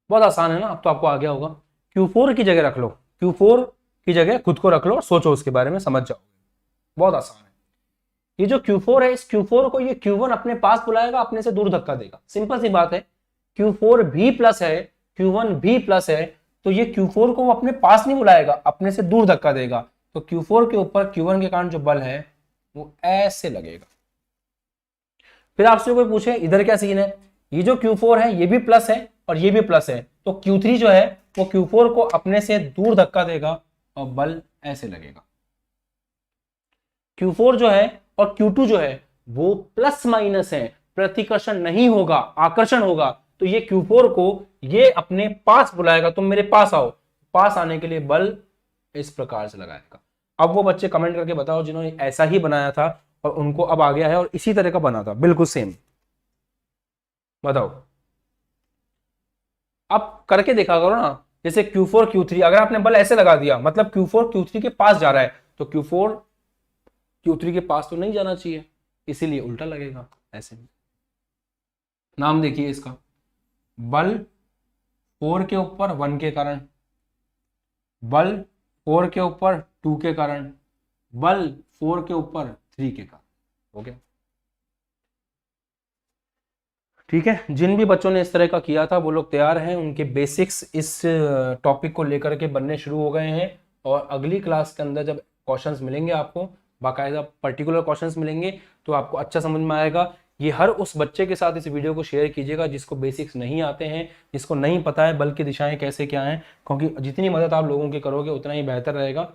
बहुत आसान है ना, अब तो आपको आ गया होगा। Q4 की जगह रख लो, Q4 की जगह खुद को रख लो और सोचो उसके बारे में, समझ जाओ। बहुत आसान है। ये जो Q4 है, इस Q4 को ये Q1 अपने पास बुलाएगा, अपने से दूर धक्का देगा। सिंपल सी बात है। Q4 भी प्लस है, Q1 भी प्लस है, तो ये Q4 को वो अपने पास नहीं बुलाएगा, अपने से दूर धक्का देगा। तो Q4 के ऊपर Q1 के कारण जो बल है वो ऐसे लगेगा। फिर आपसे कोई पूछे इधर क्या सीन है, ये जो Q4 है ये भी प्लस है और ये भी प्लस है, तो Q3 जो है वो Q4 को अपने से दूर धक्का देगा और बल ऐसे लगेगा। Q4 जो है और Q2 जो है वो प्लस माइनस है, प्रतिकर्षण नहीं होगा, आकर्षण होगा। तो ये Q4 को ये अपने पास बुलाएगा, तुम मेरे पास आओ। पास आने के लिए बल इस प्रकार से लगाएगा। अब वो बच्चे कमेंट करके बताओ जिन्होंने ऐसा ही बनाया था और उनको अब आ गया है और इसी तरह का बना था, बिल्कुल सेम। बताओ। अब करके देखा करो ना, जैसे Q4 Q3 अगर आपने बल ऐसे लगा दिया, मतलब Q4 Q3 के पास जा रहा है, तो Q4 Q3 के पास तो नहीं जाना चाहिए, इसीलिए उल्टा लगेगा ऐसे। नाम देखिए इसका, बल 4 के ऊपर 1 के कारण, बल 4 के ऊपर 2 के कारण, बल 4 के ऊपर 3 के कारण। ओके ठीक है। जिन भी बच्चों ने इस तरह का किया था वो लोग तैयार हैं, उनके बेसिक्स इस टॉपिक को लेकर के बनने शुरू हो गए हैं। और अगली क्लास के अंदर जब क्वेश्चंस मिलेंगे आपको, बाकायदा पर्टिकुलर क्वेश्चंस मिलेंगे, तो आपको अच्छा समझ में आएगा। ये हर उस बच्चे के साथ इस वीडियो को शेयर कीजिएगा जिसको बेसिक्स नहीं आते हैं, जिसको नहीं पता है बल की दिशाएं कैसे क्या हैं, क्योंकि जितनी मदद आप लोगों की करोगे उतना ही बेहतर रहेगा।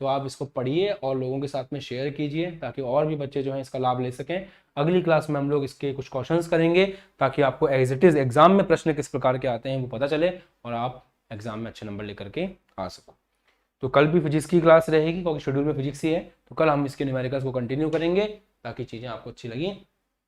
तो आप इसको पढ़िए और लोगों के साथ में शेयर कीजिए, ताकि और भी बच्चे जो हैं इसका लाभ ले सकें। अगली क्लास में हम लोग इसके कुछ क्वेश्चंस करेंगे, ताकि आपको एज इट इज एग्जाम में प्रश्न किस प्रकार के आते हैं वो पता चले और आप एग्जाम में अच्छे नंबर लेकर के आ सको। तो कल भी फिजिक्स की क्लास रहेगी, क्योंकि शेड्यूल में फिजिक्स ही है। तो कल हम इसके न्यूमेरिकल्स को कंटिन्यू करेंगे, ताकि चीज़ें आपको अच्छी लगी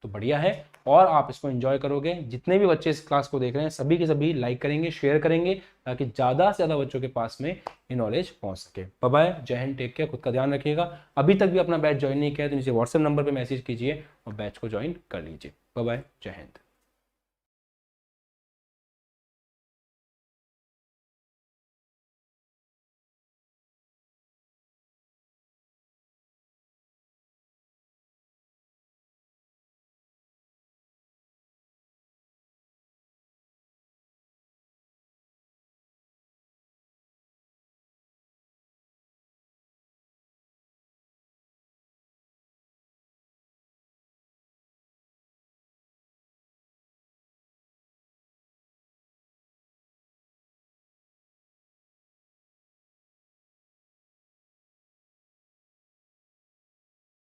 तो बढ़िया है और आप इसको एंजॉय करोगे। जितने भी बच्चे इस क्लास को देख रहे हैं सभी के सभी लाइक करेंगे, शेयर करेंगे, ताकि ज़्यादा से ज़्यादा बच्चों के पास में ये नॉलेज पहुंच सके। बाय बाय, जय हिंद, टेक केयर, खुद का ध्यान रखिएगा। अभी तक भी अपना बैच ज्वाइन नहीं किया तो नीचे व्हाट्सएप नंबर पर मैसेज कीजिए और बैच को ज्वाइन कर लीजिए। बाय बाय, जय हिंद।